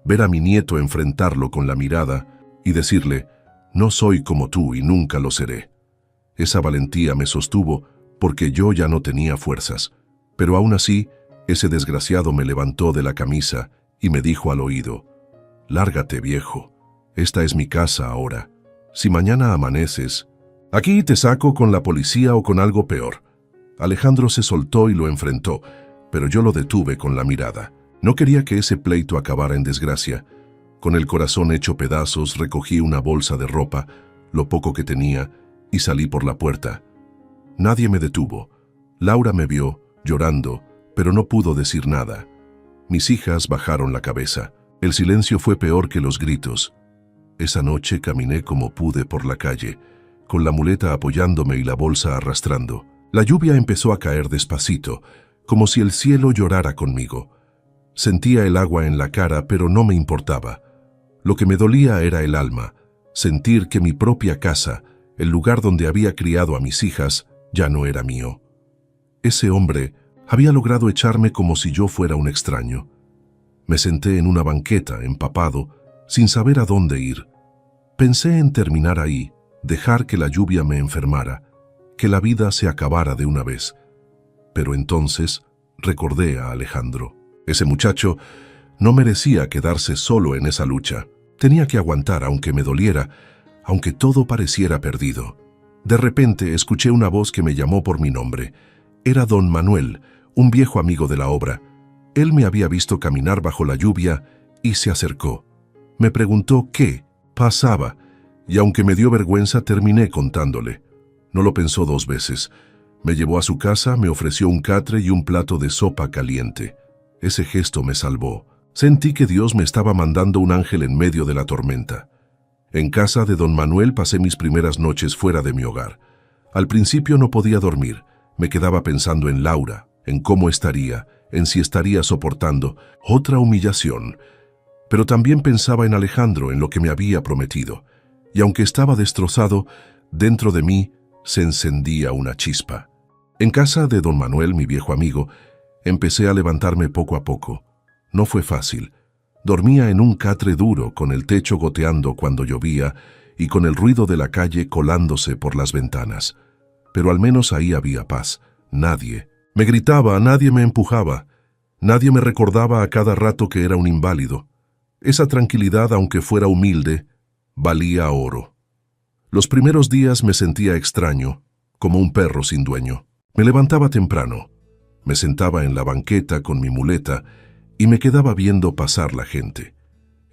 Ver a mi nieto enfrentarlo con la mirada y decirle: «No soy como tú y nunca lo seré». Esa valentía me sostuvo porque yo ya no tenía fuerzas. Pero aún así, ese desgraciado me levantó de la camisa y me dijo al oído: «Lárgate, viejo. Esta es mi casa ahora. Si mañana amaneces, aquí te saco con la policía o con algo peor». Alejandro se soltó y lo enfrentó, pero yo lo detuve con la mirada. No quería que ese pleito acabara en desgracia. Con el corazón hecho pedazos, recogí una bolsa de ropa, lo poco que tenía, y salí por la puerta. Nadie me detuvo. Laura me vio, llorando, pero no pudo decir nada. Mis hijas bajaron la cabeza. El silencio fue peor que los gritos. Esa noche caminé como pude por la calle, con la muleta apoyándome y la bolsa arrastrando. La lluvia empezó a caer despacito, como si el cielo llorara conmigo. Sentía el agua en la cara, pero no me importaba. Lo que me dolía era el alma, sentir que mi propia casa, el lugar donde había criado a mis hijas, ya no era mío. Ese hombre había logrado echarme como si yo fuera un extraño. Me senté en una banqueta, empapado, sin saber a dónde ir. Pensé en terminar ahí, dejar que la lluvia me enfermara, que la vida se acabara de una vez. Pero entonces recordé a Alejandro. Ese muchacho no merecía quedarse solo en esa lucha. Tenía que aguantar aunque me doliera, aunque todo pareciera perdido. De repente escuché una voz que me llamó por mi nombre. Era don Manuel, un viejo amigo de la obra. Él me había visto caminar bajo la lluvia y se acercó. Me preguntó qué pasaba, y aunque me dio vergüenza, terminé contándole. No lo pensó dos veces. Me llevó a su casa, me ofreció un catre y un plato de sopa caliente. Ese gesto me salvó. Sentí que Dios me estaba mandando un ángel en medio de la tormenta. En casa de don Manuel pasé mis primeras noches fuera de mi hogar. Al principio no podía dormir. Me quedaba pensando en Laura, en cómo estaría, en si estaría soportando otra humillación. Pero también pensaba en Alejandro, en lo que me había prometido. Y aunque estaba destrozado, dentro de mí se encendía una chispa. En casa de don Manuel, mi viejo amigo, empecé a levantarme poco a poco. No fue fácil. Dormía en un catre duro, con el techo goteando cuando llovía y con el ruido de la calle colándose por las ventanas. Pero al menos ahí había paz. Nadie me gritaba, nadie me empujaba, nadie me recordaba a cada rato que era un inválido. Esa tranquilidad, aunque fuera humilde, valía oro. Los primeros días me sentía extraño, como un perro sin dueño. Me levantaba temprano, me sentaba en la banqueta con mi muleta y me quedaba viendo pasar la gente.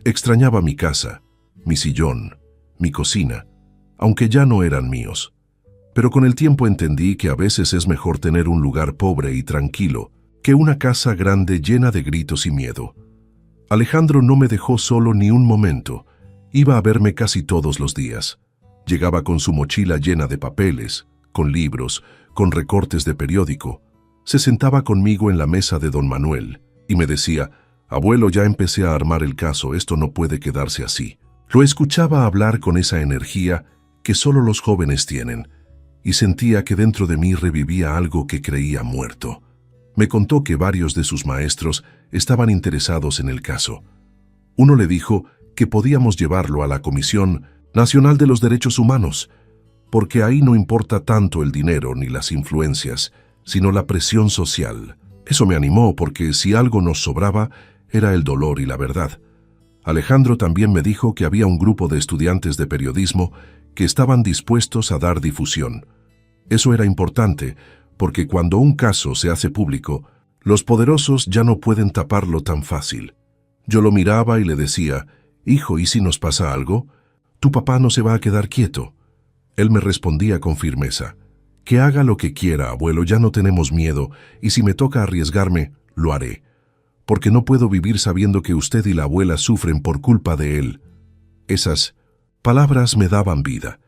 Extrañaba mi casa, mi sillón, mi cocina, aunque ya no eran míos. Pero con el tiempo entendí que a veces es mejor tener un lugar pobre y tranquilo que una casa grande llena de gritos y miedo. Alejandro no me dejó solo ni un momento. Iba a verme casi todos los días. Llegaba con su mochila llena de papeles, con libros, con recortes de periódico. Se sentaba conmigo en la mesa de don Manuel y me decía: «Abuelo, ya empecé a armar el caso, esto no puede quedarse así». Lo escuchaba hablar con esa energía que solo los jóvenes tienen, y sentía que dentro de mí revivía algo que creía muerto. Me contó que varios de sus maestros estaban interesados en el caso. Uno le dijo que podíamos llevarlo a la Comisión Nacional de los Derechos Humanos, porque ahí no importa tanto el dinero ni las influencias, sino la presión social. Eso me animó, porque si algo nos sobraba era el dolor y la verdad. Alejandro también me dijo que había un grupo de estudiantes de periodismo que estaban dispuestos a dar difusión. Eso era importante, porque cuando un caso se hace público, los poderosos ya no pueden taparlo tan fácil. Yo lo miraba y le decía: «Hijo, ¿y si nos pasa algo? Tu papá no se va a quedar quieto». Él me respondía con firmeza: «Que haga lo que quiera, abuelo, ya no tenemos miedo, y si me toca arriesgarme, lo haré, porque no puedo vivir sabiendo que usted y la abuela sufren por culpa de él». Esas palabras me daban vida.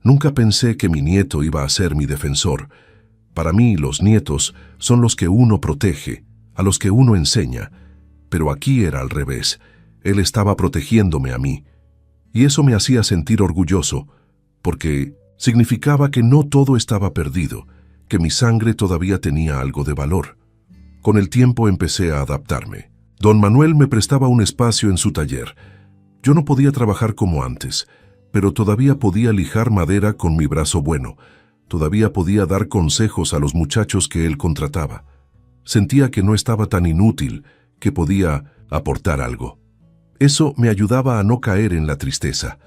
Nunca pensé que mi nieto iba a ser mi defensor. Para mí, los nietos son los que uno protege, a los que uno enseña. Pero aquí era al revés. Él estaba protegiéndome a mí. Y eso me hacía sentir orgulloso, porque significaba que no todo estaba perdido, que mi sangre todavía tenía algo de valor. Con el tiempo empecé a adaptarme. Don Manuel me prestaba un espacio en su taller. Yo no podía trabajar como antes, pero todavía podía lijar madera con mi brazo bueno. Todavía podía dar consejos a los muchachos que él contrataba. Sentía que no estaba tan inútil, que podía aportar algo. Eso me ayudaba a no caer en la tristeza.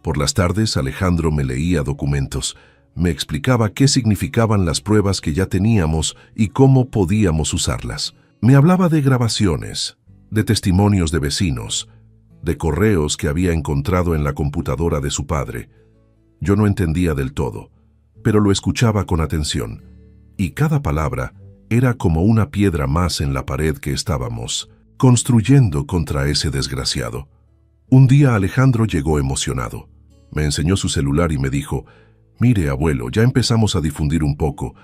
Por las tardes, Alejandro me leía documentos. Me explicaba qué significaban las pruebas que ya teníamos y cómo podíamos usarlas. Me hablaba de grabaciones, de testimonios de vecinos, de correos que había encontrado en la computadora de su padre. Yo no entendía del todo, pero lo escuchaba con atención, y cada palabra era como una piedra más en la pared que estábamos construyendo contra ese desgraciado. Un día Alejandro llegó emocionado. Me enseñó su celular y me dijo: «Mire, abuelo, ya empezamos a difundir un poco.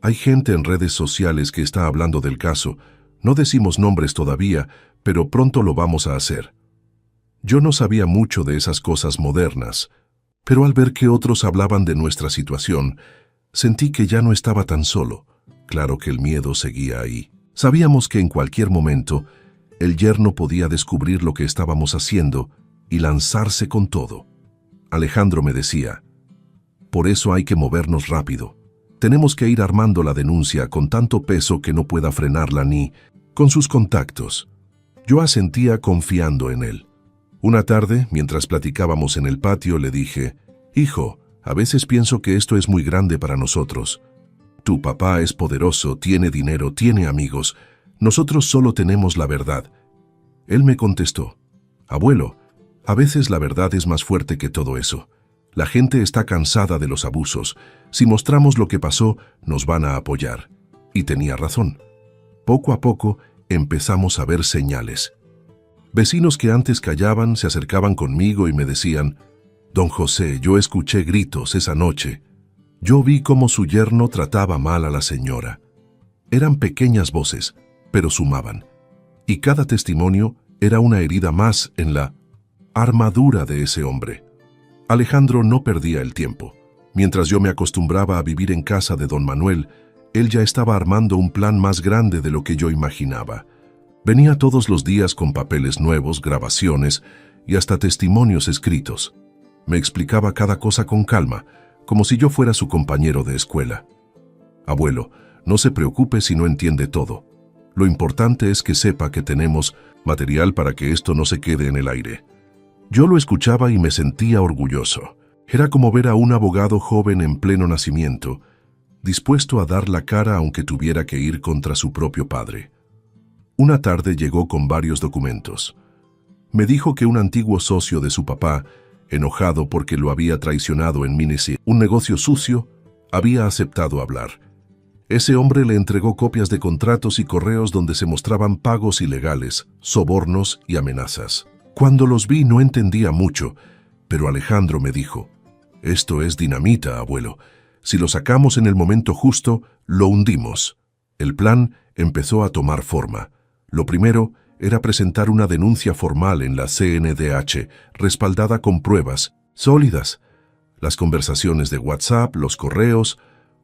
Hay gente en redes sociales que está hablando del caso. No decimos nombres todavía, pero pronto lo vamos a hacer». Yo no sabía mucho de esas cosas modernas, pero al ver que otros hablaban de nuestra situación, sentí que ya no estaba tan solo. Claro que el miedo seguía ahí. Sabíamos que en cualquier momento el yerno podía descubrir lo que estábamos haciendo y lanzarse con todo. Alejandro me decía: «Por eso hay que movernos rápido. Tenemos que ir armando la denuncia con tanto peso que no pueda frenarla ni con sus contactos». Yo asentía confiando en él. Una tarde, mientras platicábamos en el patio, le dije: «Hijo, a veces pienso que esto es muy grande para nosotros. Tu papá es poderoso, tiene dinero, tiene amigos. Nosotros solo tenemos la verdad». Él me contestó: «Abuelo, a veces la verdad es más fuerte que todo eso. La gente está cansada de los abusos. Si mostramos lo que pasó, nos van a apoyar». Y tenía razón. Poco a poco empezamos a ver señales. Vecinos que antes callaban se acercaban conmigo y me decían: «Don José, yo escuché gritos esa noche. Yo vi cómo su yerno trataba mal a la señora». Eran pequeñas voces, pero sumaban. Y cada testimonio era una herida más en la armadura de ese hombre. Alejandro no perdía el tiempo. Mientras yo me acostumbraba a vivir en casa de don Manuel, él ya estaba armando un plan más grande de lo que yo imaginaba. Venía todos los días con papeles nuevos, grabaciones y hasta testimonios escritos. Me explicaba cada cosa con calma, como si yo fuera su compañero de escuela. «Abuelo, no se preocupe si no entiende todo. Lo importante es que sepa que tenemos material para que esto no se quede en el aire». Yo lo escuchaba y me sentía orgulloso. Era como ver a un abogado joven en pleno nacimiento, dispuesto a dar la cara aunque tuviera que ir contra su propio padre. Una tarde llegó con varios documentos. Me dijo que un antiguo socio de su papá, enojado porque lo había traicionado en Minnesota, un negocio sucio, había aceptado hablar. Ese hombre le entregó copias de contratos y correos donde se mostraban pagos ilegales, sobornos y amenazas. Cuando los vi no entendía mucho, pero Alejandro me dijo: «Esto es dinamita, abuelo. Si lo sacamos en el momento justo, lo hundimos». El plan empezó a tomar forma. Lo primero era presentar una denuncia formal en la CNDH, respaldada con pruebas sólidas. Las conversaciones de WhatsApp, los correos,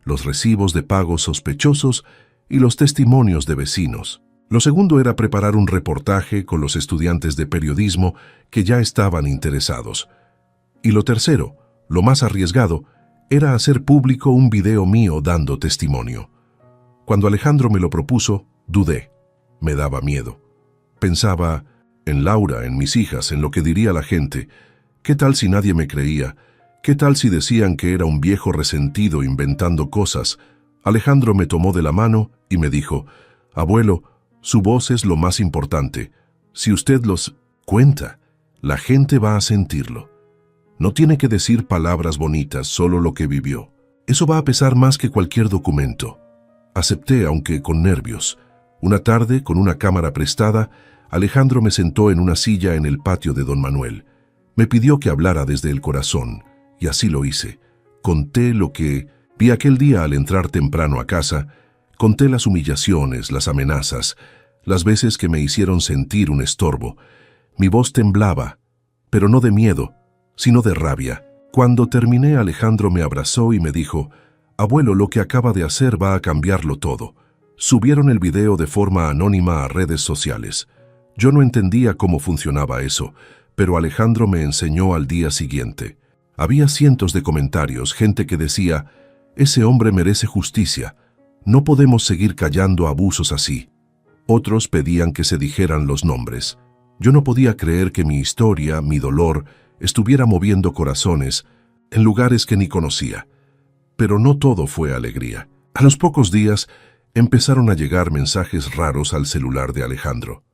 los recibos de pagos sospechosos y los testimonios de vecinos. Lo segundo era preparar un reportaje con los estudiantes de periodismo que ya estaban interesados. Y lo tercero, lo más arriesgado, era hacer público un video mío dando testimonio. Cuando Alejandro me lo propuso, dudé. Me daba miedo. Pensaba en Laura, en mis hijas, en lo que diría la gente. ¿Qué tal si nadie me creía? ¿Qué tal si decían que era un viejo resentido inventando cosas? Alejandro me tomó de la mano y me dijo: «Abuelo, su voz es lo más importante. Si usted los cuenta, la gente va a sentirlo. No tiene que decir palabras bonitas, solo lo que vivió. Eso va a pesar más que cualquier documento». Acepté, aunque con nervios. Una tarde, con una cámara prestada, Alejandro me sentó en una silla en el patio de Don Manuel. Me pidió que hablara desde el corazón, y así lo hice. Conté lo que vi aquel día al entrar temprano a casa, conté las humillaciones, las amenazas, las veces que me hicieron sentir un estorbo. Mi voz temblaba, pero no de miedo, sino de rabia. Cuando terminé, Alejandro me abrazó y me dijo: «Abuelo, lo que acaba de hacer va a cambiarlo todo». Subieron el video de forma anónima a redes sociales. Yo no entendía cómo funcionaba eso, pero Alejandro me enseñó al día siguiente. Había cientos de comentarios, gente que decía: «Ese hombre merece justicia. No podemos seguir callando abusos así». Otros pedían que se dijeran los nombres. Yo no podía creer que mi historia, mi dolor, estuviera moviendo corazones en lugares que ni conocía. Pero no todo fue alegría. A los pocos días empezaron a llegar mensajes raros al celular de Alejandro.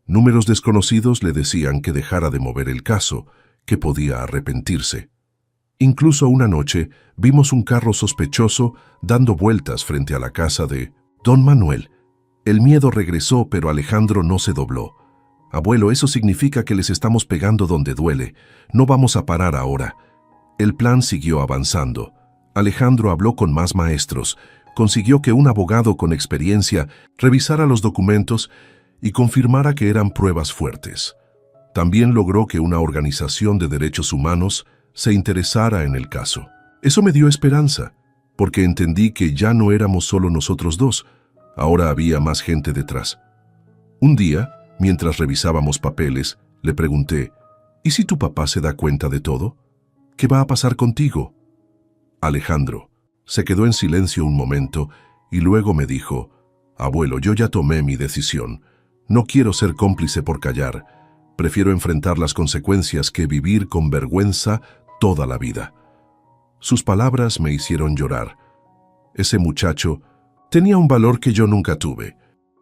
Números desconocidos le decían que dejara de mover el caso, que podía arrepentirse. Incluso una noche vimos un carro sospechoso dando vueltas frente a la casa de Don Manuel. El miedo regresó, pero Alejandro no se dobló. «Abuelo, eso significa que les estamos pegando donde duele. No vamos a parar ahora». El plan siguió avanzando. Alejandro habló con más maestros, consiguió que un abogado con experiencia revisara los documentos y confirmara que eran pruebas fuertes. También logró que una organización de derechos humanos se interesara en el caso. Eso me dio esperanza, porque entendí que ya no éramos solo nosotros dos, ahora había más gente detrás. Un día, mientras revisábamos papeles, le pregunté: «¿Y si tu papá se da cuenta de todo? ¿Qué va a pasar contigo?» Alejandro se quedó en silencio un momento y luego me dijo: «Abuelo, yo ya tomé mi decisión. No quiero ser cómplice por callar. Prefiero enfrentar las consecuencias que vivir con vergüenza toda la vida». Sus palabras me hicieron llorar. Ese muchacho tenía un valor que yo nunca tuve.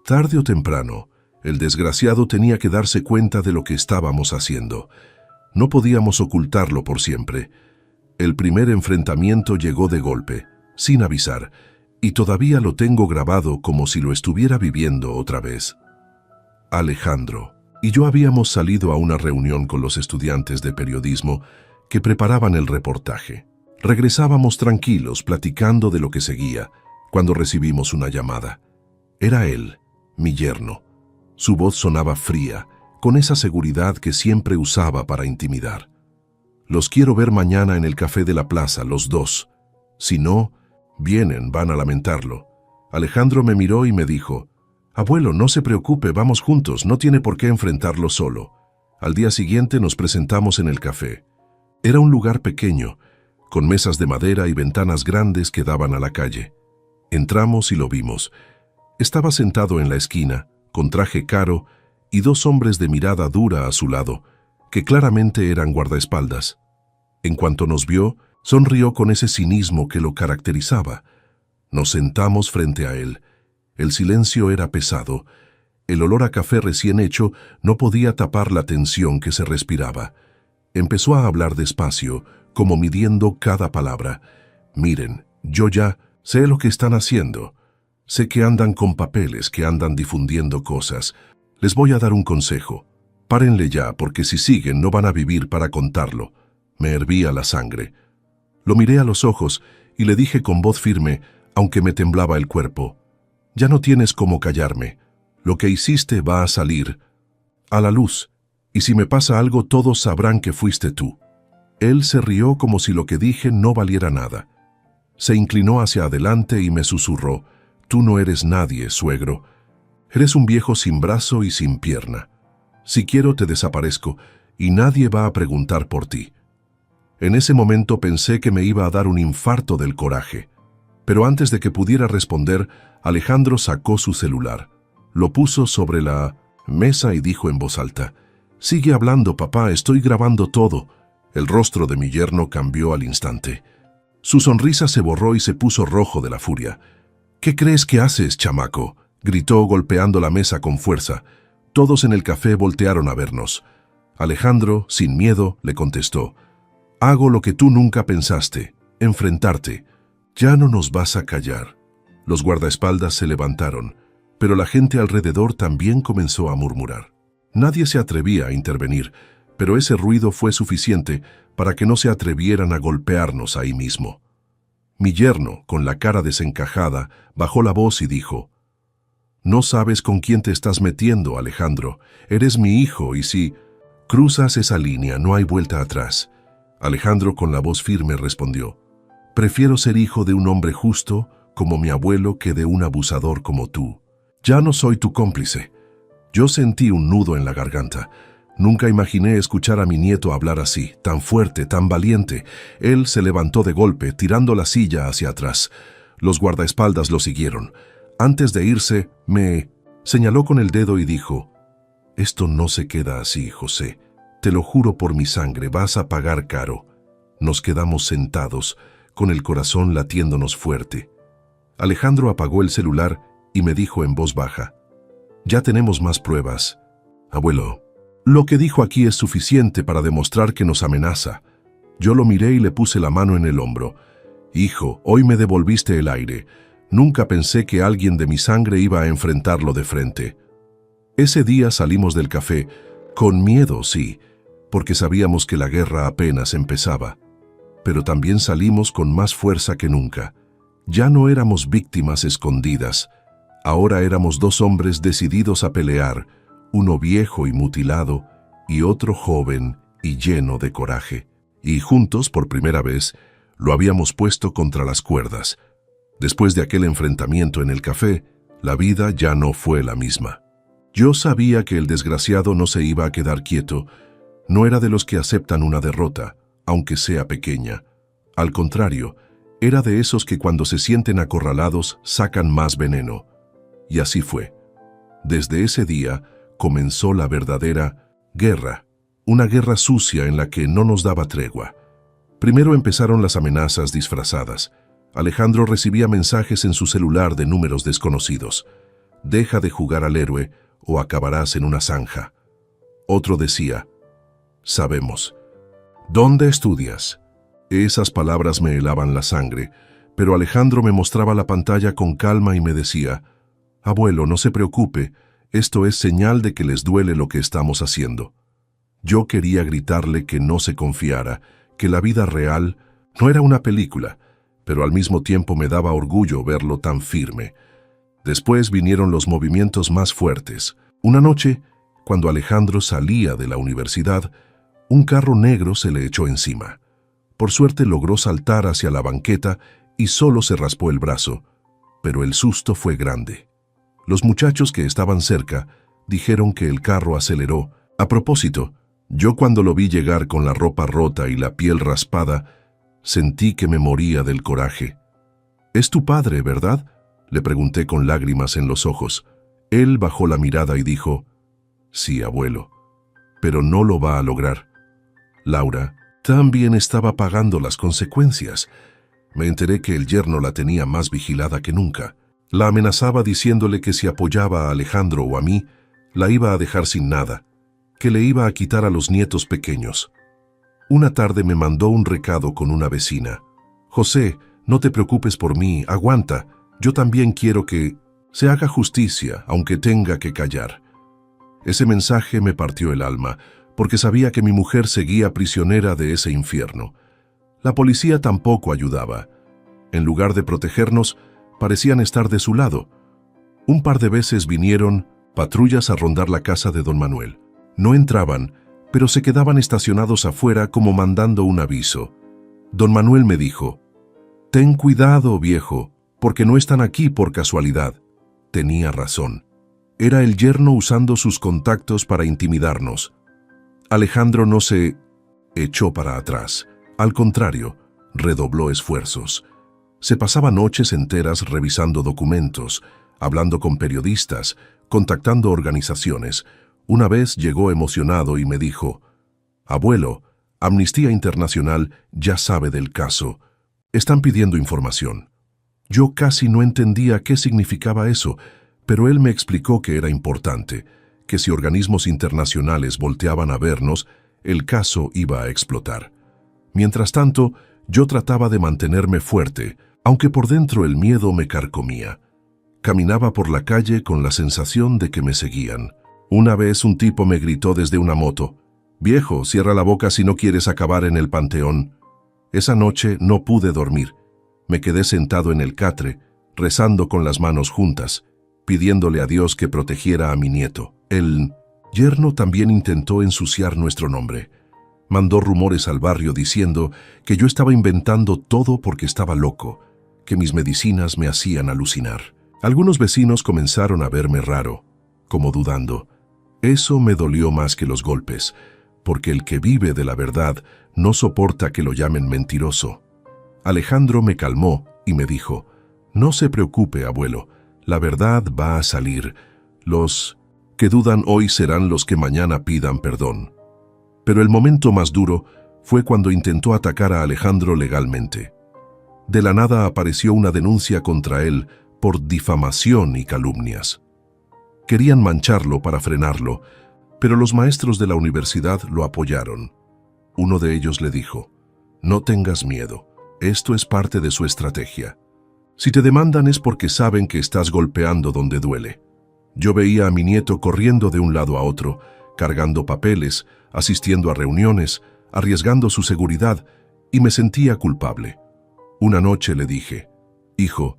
Tarde o temprano, el desgraciado tenía que darse cuenta de lo que estábamos haciendo. No podíamos ocultarlo por siempre. El primer enfrentamiento llegó de golpe, sin avisar, y todavía lo tengo grabado como si lo estuviera viviendo otra vez. Alejandro y yo habíamos salido a una reunión con los estudiantes de periodismo que preparaban el reportaje. Regresábamos tranquilos, platicando de lo que seguía, cuando recibimos una llamada. Era él, mi yerno. Su voz sonaba fría, con esa seguridad que siempre usaba para intimidar. «Los quiero ver mañana en el café de la plaza, los dos. Si no, vienen, van a lamentarlo». Alejandro me miró y me dijo: «Abuelo, no se preocupe, vamos juntos, no tiene por qué enfrentarlo solo». Al día siguiente nos presentamos en el café. Era un lugar pequeño, con mesas de madera y ventanas grandes que daban a la calle. Entramos y lo vimos. Estaba sentado en la esquina, con traje caro, y dos hombres de mirada dura a su lado, que claramente eran guardaespaldas. En cuanto nos vio, sonrió con ese cinismo que lo caracterizaba. Nos sentamos frente a él. El silencio era pesado. El olor a café recién hecho no podía tapar la tensión que se respiraba. Empezó a hablar despacio, como midiendo cada palabra. «Miren, yo ya sé lo que están haciendo. Sé que andan con papeles, que andan difundiendo cosas. Les voy a dar un consejo. Párenle ya, porque si siguen no van a vivir para contarlo. Me hervía la sangre. Lo miré a los ojos y le dije con voz firme, aunque me temblaba el cuerpo: ya no tienes cómo callarme. Lo que hiciste va a salir a la luz, y si me pasa algo todos sabrán que fuiste tú. Él se rió como si lo que dije no valiera nada. Se inclinó hacia adelante y me susurró: tú no eres nadie, suegro. Eres un viejo sin brazo y sin pierna. Si quiero te desaparezco y nadie va a preguntar por ti. En ese momento pensé que me iba a dar un infarto del coraje. Pero antes de que pudiera responder, Alejandro sacó su celular. Lo puso sobre la mesa y dijo en voz alta: sigue hablando, papá, estoy grabando todo. El rostro de mi yerno cambió al instante. Su sonrisa se borró y se puso rojo de la furia. ¿Qué crees que haces, chamaco?, gritó golpeando la mesa con fuerza. Todos en el café voltearon a vernos. Alejandro, sin miedo, le contestó: hago lo que tú nunca pensaste, enfrentarte. Ya no nos vas a callar. Los guardaespaldas se levantaron, pero la gente alrededor también comenzó a murmurar. Nadie se atrevía a intervenir, pero ese ruido fue suficiente para que no se atrevieran a golpearnos ahí mismo. Mi yerno, con la cara desencajada, bajó la voz y dijo: no sabes con quién te estás metiendo, Alejandro. Eres mi hijo y si cruzas esa línea no hay vuelta atrás. Alejandro, con la voz firme, respondió: prefiero ser hijo de un hombre justo como mi abuelo que de un abusador como tú. Ya no soy tu cómplice. Yo sentí un nudo en la garganta. Nunca imaginé escuchar a mi nieto hablar así, tan fuerte, tan valiente. Él se levantó de golpe, tirando la silla hacia atrás. Los guardaespaldas lo siguieron. Antes de irse, me señaló con el dedo y dijo: esto no se queda así, José. Te lo juro por mi sangre, vas a pagar caro. Nos quedamos sentados, con el corazón latiéndonos fuerte. Alejandro apagó el celular y me dijo en voz baja: ya tenemos más pruebas. Abuelo, lo que dijo aquí es suficiente para demostrar que nos amenaza. Yo lo miré y le puse la mano en el hombro. Hijo, hoy me devolviste el aire. Nunca pensé que alguien de mi sangre iba a enfrentarlo de frente. Ese día salimos del café, con miedo, sí, porque sabíamos que la guerra apenas empezaba. Pero también salimos con más fuerza que nunca. Ya no éramos víctimas escondidas. Ahora éramos dos hombres decididos a pelear, uno viejo y mutilado, y otro joven y lleno de coraje. Y juntos, por primera vez, lo habíamos puesto contra las cuerdas. Después de aquel enfrentamiento en el café, la vida ya no fue la misma. Yo sabía que el desgraciado no se iba a quedar quieto. No era de los que aceptan una derrota, aunque sea pequeña. Al contrario, era de esos que cuando se sienten acorralados sacan más veneno. Y así fue. Desde ese día comenzó la verdadera guerra, una guerra sucia en la que no nos daba tregua. Primero empezaron las amenazas disfrazadas. Alejandro recibía mensajes en su celular de números desconocidos: deja de jugar al héroe o acabarás en una zanja. Otro decía: sabemos. ¿Dónde estudias? Esas palabras me helaban la sangre, pero Alejandro me mostraba la pantalla con calma y me decía: abuelo, no se preocupe, esto es señal de que les duele lo que estamos haciendo. Yo quería gritarle que no se confiara, que la vida real no era una película, pero al mismo tiempo me daba orgullo verlo tan firme. Después vinieron los movimientos más fuertes. Una noche, cuando Alejandro salía de la universidad, un carro negro se le echó encima. Por suerte logró saltar hacia la banqueta y solo se raspó el brazo, pero el susto fue grande. Los muchachos que estaban cerca dijeron que el carro aceleró. A propósito, yo cuando lo vi llegar con la ropa rota y la piel raspada, sentí que me moría del coraje. «¿Es tu padre, verdad?», le pregunté con lágrimas en los ojos. Él bajó la mirada y dijo: «Sí, abuelo, pero no lo va a lograr». Laura también estaba pagando las consecuencias. Me enteré que el yerno la tenía más vigilada que nunca. La amenazaba diciéndole que si apoyaba a Alejandro o a mí, la iba a dejar sin nada, que le iba a quitar a los nietos pequeños. Una tarde me mandó un recado con una vecina. «José, no te preocupes por mí, aguanta, Yo también quiero que se haga justicia, aunque tenga que callar. Ese mensaje me partió el alma, porque sabía que mi mujer seguía prisionera de ese infierno. La policía tampoco ayudaba. En lugar de protegernos, parecían estar de su lado. Un par de veces vinieron patrullas a rondar la casa de don Manuel. No entraban, pero se quedaban estacionados afuera como mandando un aviso. Don Manuel me dijo: «Ten cuidado, viejo, porque no están aquí por casualidad». Tenía razón. Era el yerno usando sus contactos para intimidarnos. Alejandro no se echó para atrás. Al contrario, redobló esfuerzos. Se pasaba noches enteras revisando documentos, hablando con periodistas, contactando organizaciones. Una vez llegó emocionado y me dijo: «Abuelo, Amnistía Internacional ya sabe del caso. Están pidiendo información». Yo casi no entendía qué significaba eso, pero él me explicó que era importante, que si organismos internacionales volteaban a vernos, el caso iba a explotar. Mientras tanto, yo trataba de mantenerme fuerte, aunque por dentro el miedo me carcomía. Caminaba por la calle con la sensación de que me seguían. Una vez un tipo me gritó desde una moto: «Viejo, cierra la boca si no quieres acabar en el panteón». Esa noche no pude dormir. Me quedé sentado en el catre, rezando con las manos juntas, pidiéndole a Dios que protegiera a mi nieto. El yerno también intentó ensuciar nuestro nombre. Mandó rumores al barrio diciendo que yo estaba inventando todo porque estaba loco, que mis medicinas me hacían alucinar. Algunos vecinos comenzaron a verme raro, como dudando. Eso me dolió más que los golpes, porque el que vive de la verdad no soporta que lo llamen mentiroso. Alejandro me calmó y me dijo: «No se preocupe, abuelo, la verdad va a salir. Los que dudan hoy serán los que mañana pidan perdón». Pero el momento más duro fue cuando intentó atacar a Alejandro legalmente. De la nada apareció una denuncia contra él por difamación y calumnias. Querían mancharlo para frenarlo, pero los maestros de la universidad lo apoyaron. Uno de ellos le dijo: «No tengas miedo, esto es parte de su estrategia. Si te demandan es porque saben que estás golpeando donde duele». Yo veía a mi nieto corriendo de un lado a otro, cargando papeles, asistiendo a reuniones, arriesgando su seguridad, y me sentía culpable. Una noche le dije: «Hijo,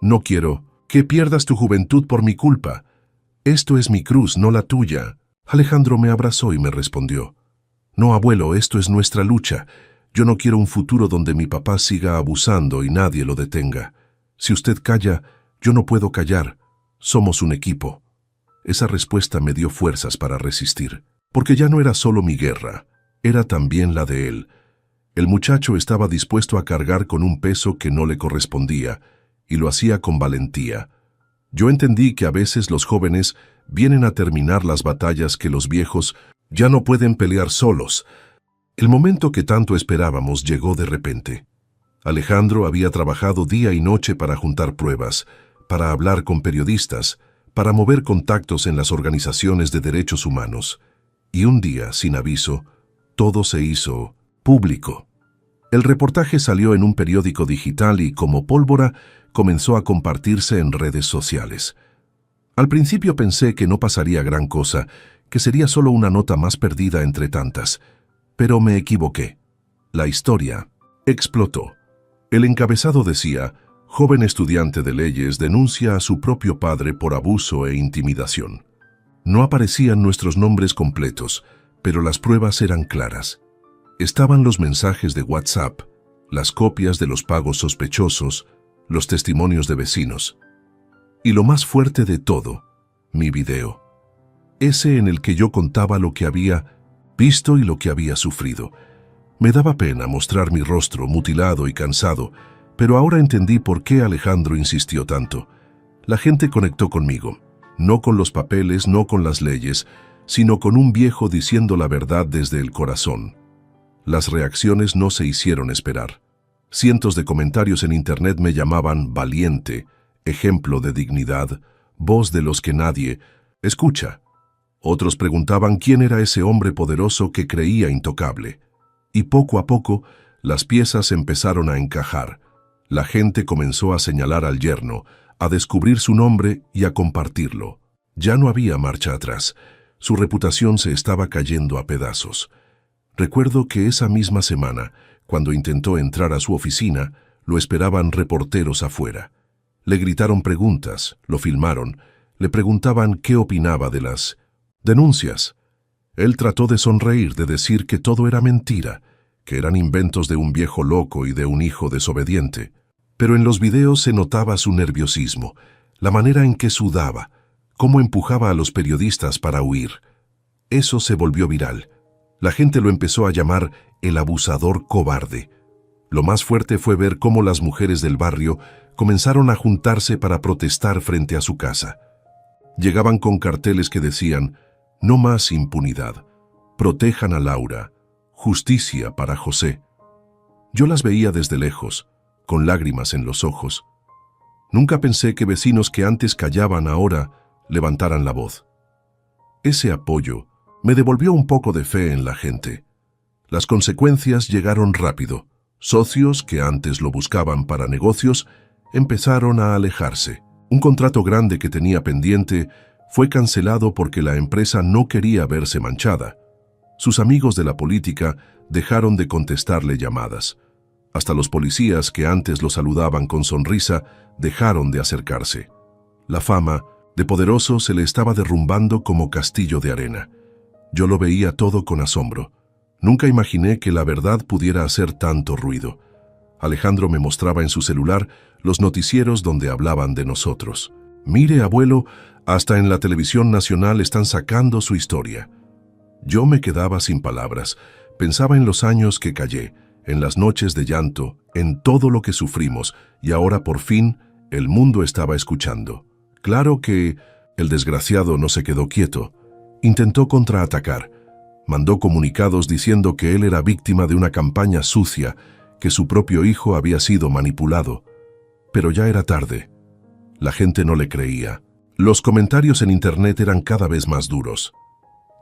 no quiero que pierdas tu juventud por mi culpa. Esto es mi cruz, no la tuya». Alejandro me abrazó y me respondió: «No, abuelo, esto es nuestra lucha. Yo no quiero un futuro donde mi papá siga abusando y nadie lo detenga. Si usted calla, yo no puedo callar. Somos un equipo». Esa respuesta me dio fuerzas para resistir, porque ya no era solo mi guerra, era también la de él. El muchacho estaba dispuesto a cargar con un peso que no le correspondía, y lo hacía con valentía. Yo entendí que a veces los jóvenes vienen a terminar las batallas que los viejos ya no pueden pelear solos. El momento que tanto esperábamos llegó de repente. Alejandro había trabajado día y noche para juntar pruebas, para hablar con periodistas, para mover contactos en las organizaciones de derechos humanos. Y un día, sin aviso, todo se hizo público. El reportaje salió en un periódico digital y, como pólvora, comenzó a compartirse en redes sociales. Al principio pensé que no pasaría gran cosa, que sería solo una nota más perdida entre tantas. Pero me equivoqué. La historia explotó. El encabezado decía: «Joven estudiante de leyes denuncia a su propio padre por abuso e intimidación». No aparecían nuestros nombres completos, pero las pruebas eran claras. Estaban los mensajes de WhatsApp, las copias de los pagos sospechosos, los testimonios de vecinos. Y lo más fuerte de todo, mi video. Ese en el que yo contaba lo que había visto y lo que había sufrido. Me daba pena mostrar mi rostro mutilado y cansado, pero ahora entendí por qué Alejandro insistió tanto. La gente conectó conmigo, no con los papeles, no con las leyes, sino con un viejo diciendo la verdad desde el corazón. Las reacciones no se hicieron esperar. Cientos de comentarios en internet me llamaban valiente, ejemplo de dignidad, voz de los que nadie escucha. Otros preguntaban quién era ese hombre poderoso que creía intocable. Y poco a poco, las piezas empezaron a encajar. La gente comenzó a señalar al yerno, a descubrir su nombre y a compartirlo. Ya no había marcha atrás. Su reputación se estaba cayendo a pedazos. Recuerdo que esa misma semana, cuando intentó entrar a su oficina, lo esperaban reporteros afuera. Le gritaron preguntas, lo filmaron, le preguntaban qué opinaba de las denuncias. Él trató de sonreír, de decir que todo era mentira, que eran inventos de un viejo loco y de un hijo desobediente. Pero en los videos se notaba su nerviosismo, la manera en que sudaba, cómo empujaba a los periodistas para huir. Eso se volvió viral. La gente lo empezó a llamar el abusador cobarde. Lo más fuerte fue ver cómo las mujeres del barrio comenzaron a juntarse para protestar frente a su casa. Llegaban con carteles que decían: no más impunidad, protejan a Laura, justicia para José. Yo las veía desde lejos, con lágrimas en los ojos. Nunca pensé que vecinos que antes callaban ahora levantaran la voz. Ese apoyo me devolvió un poco de fe en la gente. Las consecuencias llegaron rápido. Socios que antes lo buscaban para negocios empezaron a alejarse. Un contrato grande que tenía pendiente fue cancelado porque la empresa no quería verse manchada. Sus amigos de la política dejaron de contestarle llamadas. Hasta los policías que antes lo saludaban con sonrisa dejaron de acercarse. La fama de poderoso se le estaba derrumbando como castillo de arena. Yo lo veía todo con asombro. Nunca imaginé que la verdad pudiera hacer tanto ruido. Alejandro me mostraba en su celular los noticieros donde hablaban de nosotros. Mire, abuelo, hasta en la televisión nacional están sacando su historia. Yo me quedaba sin palabras. Pensaba en los años que callé, en las noches de llanto, en todo lo que sufrimos, y ahora por fin el mundo estaba escuchando. Claro que el desgraciado no se quedó quieto. Intentó contraatacar. Mandó comunicados diciendo que él era víctima de una campaña sucia, que su propio hijo había sido manipulado. Pero ya era tarde. La gente no le creía. Los comentarios en internet eran cada vez más duros.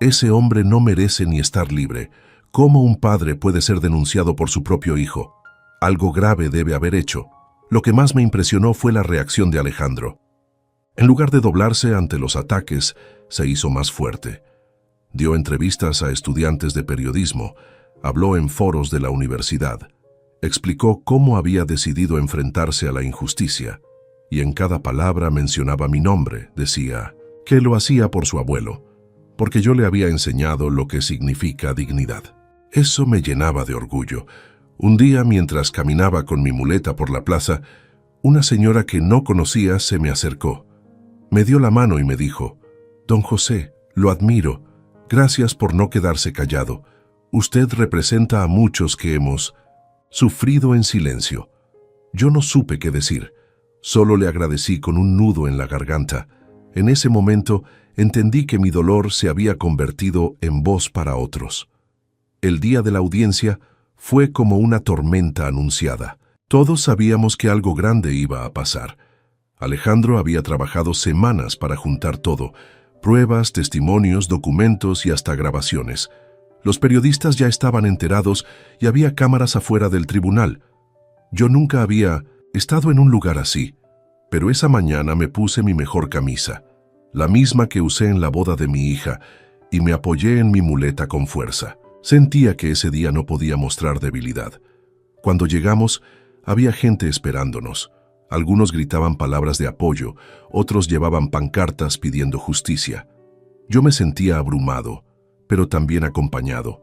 Ese hombre no merece ni estar libre. ¿Cómo un padre puede ser denunciado por su propio hijo? Algo grave debe haber hecho. Lo que más me impresionó fue la reacción de Alejandro. En lugar de doblarse ante los ataques, se hizo más fuerte. Dio entrevistas a estudiantes de periodismo, habló en foros de la universidad, explicó cómo había decidido enfrentarse a la injusticia, y en cada palabra mencionaba mi nombre. Decía que lo hacía por su abuelo, porque yo le había enseñado lo que significa dignidad. Eso me llenaba de orgullo. Un día, mientras caminaba con mi muleta por la plaza, una señora que no conocía se me acercó. Me dio la mano y me dijo: «Don José, lo admiro. Gracias por no quedarse callado. Usted representa a muchos que hemos sufrido en silencio». Yo no supe qué decir. Solo le agradecí con un nudo en la garganta. En ese momento entendí que mi dolor se había convertido en voz para otros. El día de la audiencia fue como una tormenta anunciada. Todos sabíamos que algo grande iba a pasar. Alejandro había trabajado semanas para juntar todo: pruebas, testimonios, documentos y hasta grabaciones. Los periodistas ya estaban enterados y había cámaras afuera del tribunal. Yo nunca había estado en un lugar así, pero esa mañana me puse mi mejor camisa, la misma que usé en la boda de mi hija, y me apoyé en mi muleta con fuerza. Sentía que ese día no podía mostrar debilidad. Cuando llegamos, había gente esperándonos. Algunos gritaban palabras de apoyo, otros llevaban pancartas pidiendo justicia. Yo me sentía abrumado, pero también acompañado.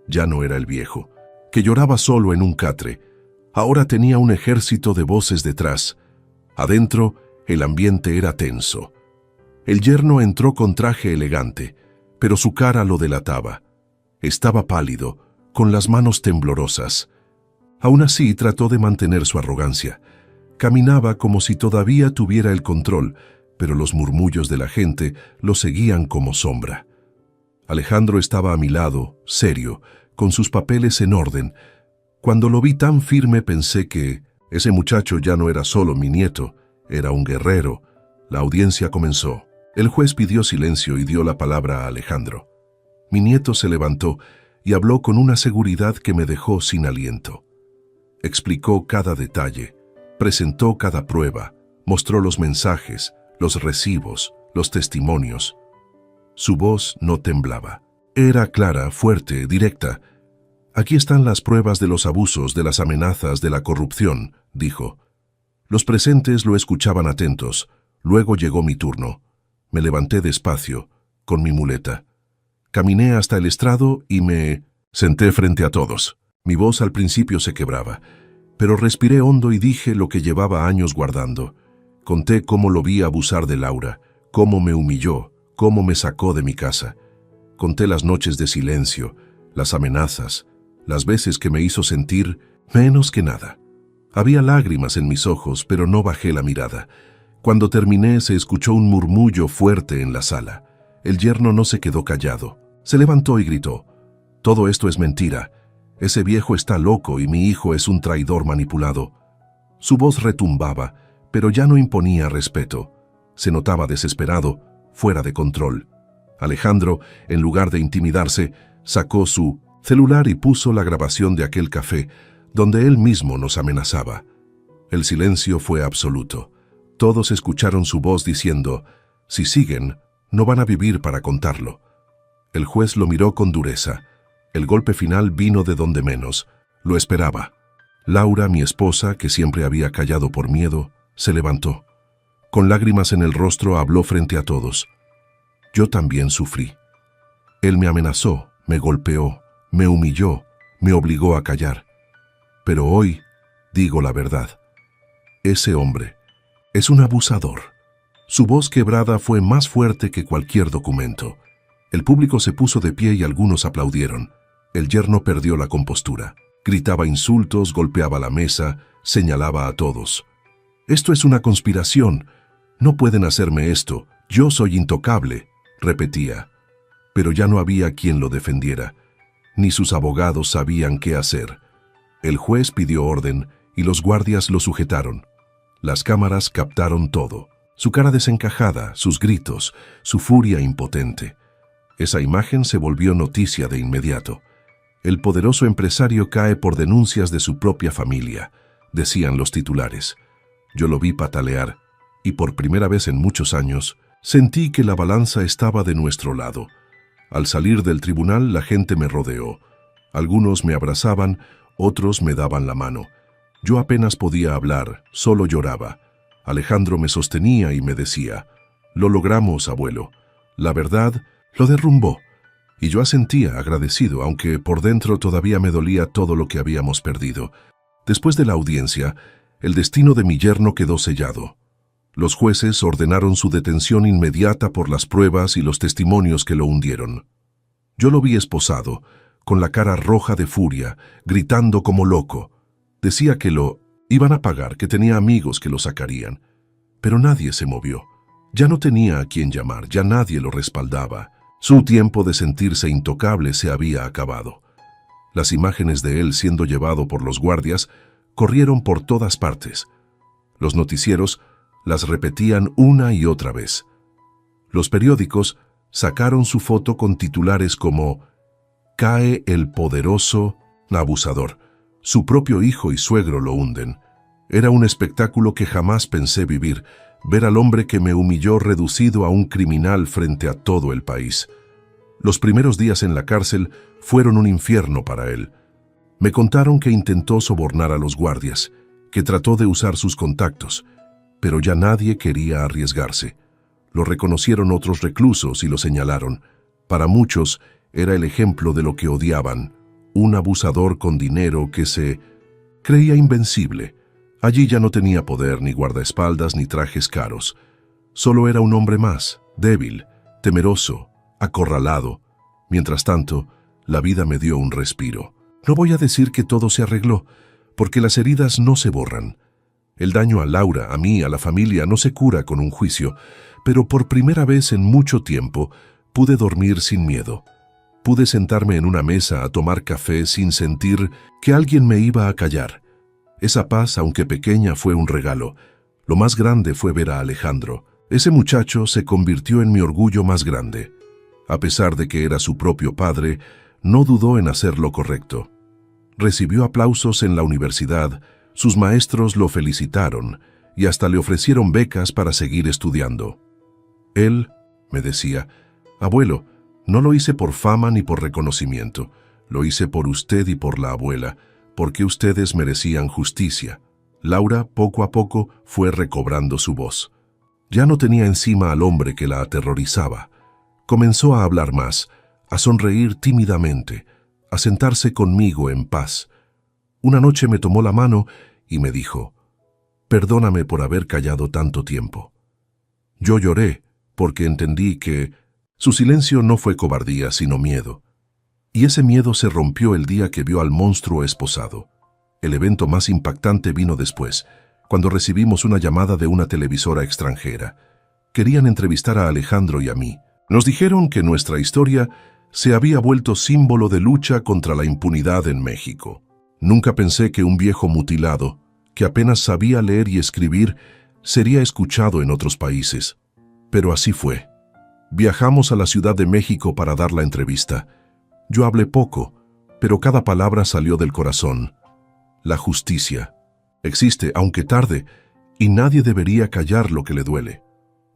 Ya no era el viejo, que lloraba solo en un catre. Ahora tenía un ejército de voces detrás. Adentro, el ambiente era tenso. El yerno entró con traje elegante, pero su cara lo delataba. Estaba pálido, con las manos temblorosas. Aún así, trató de mantener su arrogancia. Caminaba como si todavía tuviera el control, pero los murmullos de la gente lo seguían como sombra. Alejandro estaba a mi lado, serio, con sus papeles en orden. Cuando lo vi tan firme pensé que ese muchacho ya no era solo mi nieto, era un guerrero. La audiencia comenzó. El juez pidió silencio y dio la palabra a Alejandro. Mi nieto se levantó y habló con una seguridad que me dejó sin aliento. Explicó cada detalle, presentó cada prueba, Mostró los mensajes, los recibos, los testimonios. Su voz no temblaba. Era clara, fuerte, directa. «Aquí están las pruebas de los abusos, de las amenazas, de la corrupción», dijo. Los presentes lo escuchaban atentos. Luego llegó mi turno. Me levanté despacio, con mi muleta. Caminé hasta el estrado y me senté frente a todos. Mi voz al principio se quebraba, pero respiré hondo y dije lo que llevaba años guardando. Conté cómo lo vi abusar de Laura, cómo me humilló, cómo me sacó de mi casa. Conté las noches de silencio, las amenazas, las veces que me hizo sentir menos que nada. Había lágrimas en mis ojos, pero no bajé la mirada. Cuando terminé, se escuchó un murmullo fuerte en la sala. El yerno no se quedó callado. Se levantó y gritó: «Todo esto es mentira. Ese viejo está loco y mi hijo es un traidor manipulado». Su voz retumbaba, pero ya no imponía respeto. Se notaba desesperado, fuera de control. Alejandro, en lugar de intimidarse, sacó su celular y puso la grabación de aquel café, donde él mismo nos amenazaba. El silencio fue absoluto. Todos escucharon su voz diciendo: «Si siguen, no van a vivir para contarlo». El juez lo miró con dureza. El golpe final vino de donde menos. Lo esperaba. Laura, mi esposa, que siempre había callado por miedo, se levantó. Con lágrimas en el rostro habló frente a todos. Yo también sufrí. Él me amenazó, me golpeó, me humilló, me obligó a callar. Pero hoy digo la verdad. Ese hombre es un abusador. Su voz quebrada fue más fuerte que cualquier documento. El público se puso de pie y algunos aplaudieron. El yerno perdió la compostura. Gritaba insultos, golpeaba la mesa, señalaba a todos. «Esto es una conspiración. No pueden hacerme esto. Yo soy intocable», repetía. Pero ya no había quien lo defendiera. Ni sus abogados sabían qué hacer. El juez pidió orden y los guardias lo sujetaron. Las cámaras captaron todo. Su cara desencajada, sus gritos, su furia impotente. Esa imagen se volvió noticia de inmediato. «El poderoso empresario cae por denuncias de su propia familia», decían los titulares. Yo lo vi patalear y por primera vez en muchos años sentí que la balanza estaba de nuestro lado. Al salir del tribunal, la gente me rodeó. Algunos me abrazaban, otros me daban la mano. Yo apenas podía hablar, solo lloraba. Alejandro me sostenía y me decía: «Lo logramos, abuelo. La verdad lo derrumbó». Y yo asentía, agradecido, aunque por dentro todavía me dolía todo lo que habíamos perdido. Después de la audiencia, el destino de mi yerno quedó sellado. Los jueces ordenaron su detención inmediata por las pruebas y los testimonios que lo hundieron. Yo lo vi esposado, con la cara roja de furia, gritando como loco. Decía que lo iban a pagar, que tenía amigos que lo sacarían. Pero nadie se movió. Ya no tenía a quién llamar, ya nadie lo respaldaba. Su tiempo de sentirse intocable se había acabado. Las imágenes de él siendo llevado por los guardias corrieron por todas partes. Los noticieros las repetían una y otra vez. Los periódicos sacaron su foto con titulares como «Cae el poderoso abusador. Su propio hijo y suegro lo hunden». Era un espectáculo que jamás pensé vivir, ver al hombre que me humilló reducido a un criminal frente a todo el país. Los primeros días en la cárcel fueron un infierno para él. Me contaron que intentó sobornar a los guardias, que trató de usar sus contactos, pero ya nadie quería arriesgarse. Lo reconocieron otros reclusos y lo señalaron. Para muchos era el ejemplo de lo que odiaban, un abusador con dinero que se creía invencible. Allí ya no tenía poder, ni guardaespaldas, ni trajes caros. Solo era un hombre más, débil, temeroso, acorralado. Mientras tanto, la vida me dio un respiro. No voy a decir que todo se arregló, porque las heridas no se borran. El daño a Laura, a mí, a la familia, no se cura con un juicio, pero por primera vez en mucho tiempo pude dormir sin miedo. Pude sentarme en una mesa a tomar café sin sentir que alguien me iba a callar. Esa paz, aunque pequeña, fue un regalo. Lo más grande fue ver a Alejandro. Ese muchacho se convirtió en mi orgullo más grande. A pesar de que era su propio padre, no dudó en hacer lo correcto. Recibió aplausos en la universidad, sus maestros lo felicitaron, y hasta le ofrecieron becas para seguir estudiando. Él me decía: «Abuelo, no lo hice por fama ni por reconocimiento, lo hice por usted y por la abuela, porque ustedes merecían justicia». Laura, poco a poco, fue recobrando su voz. Ya no tenía encima al hombre que la aterrorizaba. Comenzó a hablar más, a sonreír tímidamente, a sentarse conmigo en paz. Una noche me tomó la mano y me dijo: «Perdóname por haber callado tanto tiempo». Yo lloré, porque entendí que su silencio no fue cobardía, sino miedo. Y ese miedo se rompió el día que vio al monstruo esposado. El evento más impactante vino después, cuando recibimos una llamada de una televisora extranjera. Querían entrevistar a Alejandro y a mí. Nos dijeron que nuestra historia se había vuelto símbolo de lucha contra la impunidad en México. Nunca pensé que un viejo mutilado, que apenas sabía leer y escribir, sería escuchado en otros países. Pero así fue. Viajamos a la Ciudad de México para dar la entrevista. Yo hablé poco, pero cada palabra salió del corazón. La justicia existe, aunque tarde, y nadie debería callar lo que le duele.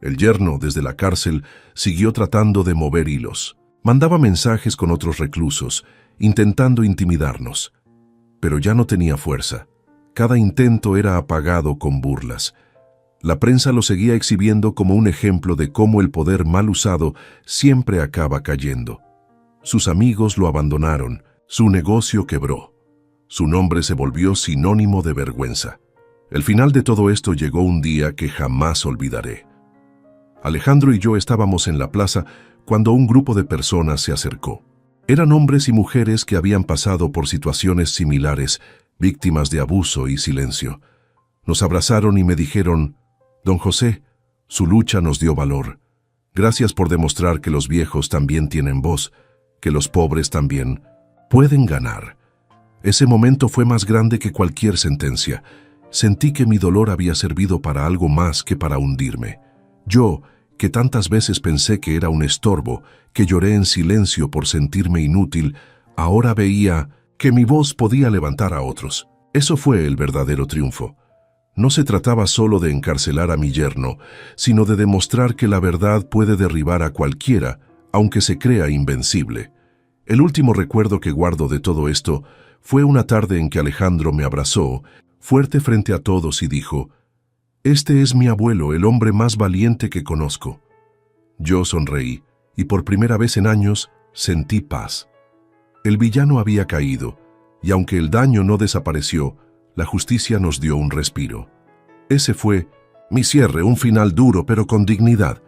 El yerno, desde la cárcel, siguió tratando de mover hilos. Mandaba mensajes con otros reclusos, intentando intimidarnos. Pero ya no tenía fuerza. Cada intento era apagado con burlas. La prensa lo seguía exhibiendo como un ejemplo de cómo el poder mal usado siempre acaba cayendo. Sus amigos lo abandonaron, su negocio quebró. Su nombre se volvió sinónimo de vergüenza. El final de todo esto llegó un día que jamás olvidaré. Alejandro y yo estábamos en la plaza cuando un grupo de personas se acercó. Eran hombres y mujeres que habían pasado por situaciones similares, víctimas de abuso y silencio. Nos abrazaron y me dijeron: «Don José, su lucha nos dio valor. Gracias por demostrar que los viejos también tienen voz, que los pobres también pueden ganar». Ese momento fue más grande que cualquier sentencia. Sentí que mi dolor había servido para algo más que para hundirme. Yo, que tantas veces pensé que era un estorbo, que lloré en silencio por sentirme inútil, ahora veía que mi voz podía levantar a otros. Eso fue el verdadero triunfo. No se trataba solo de encarcelar a mi yerno, sino de demostrar que la verdad puede derribar a cualquiera, aunque se crea invencible. El último recuerdo que guardo de todo esto fue una tarde en que Alejandro me abrazó, fuerte frente a todos, y dijo: «Este es mi abuelo, el hombre más valiente que conozco». Yo sonreí, y por primera vez en años sentí paz. El villano había caído, y aunque el daño no desapareció, la justicia nos dio un respiro. Ese fue mi cierre, un final duro pero con dignidad.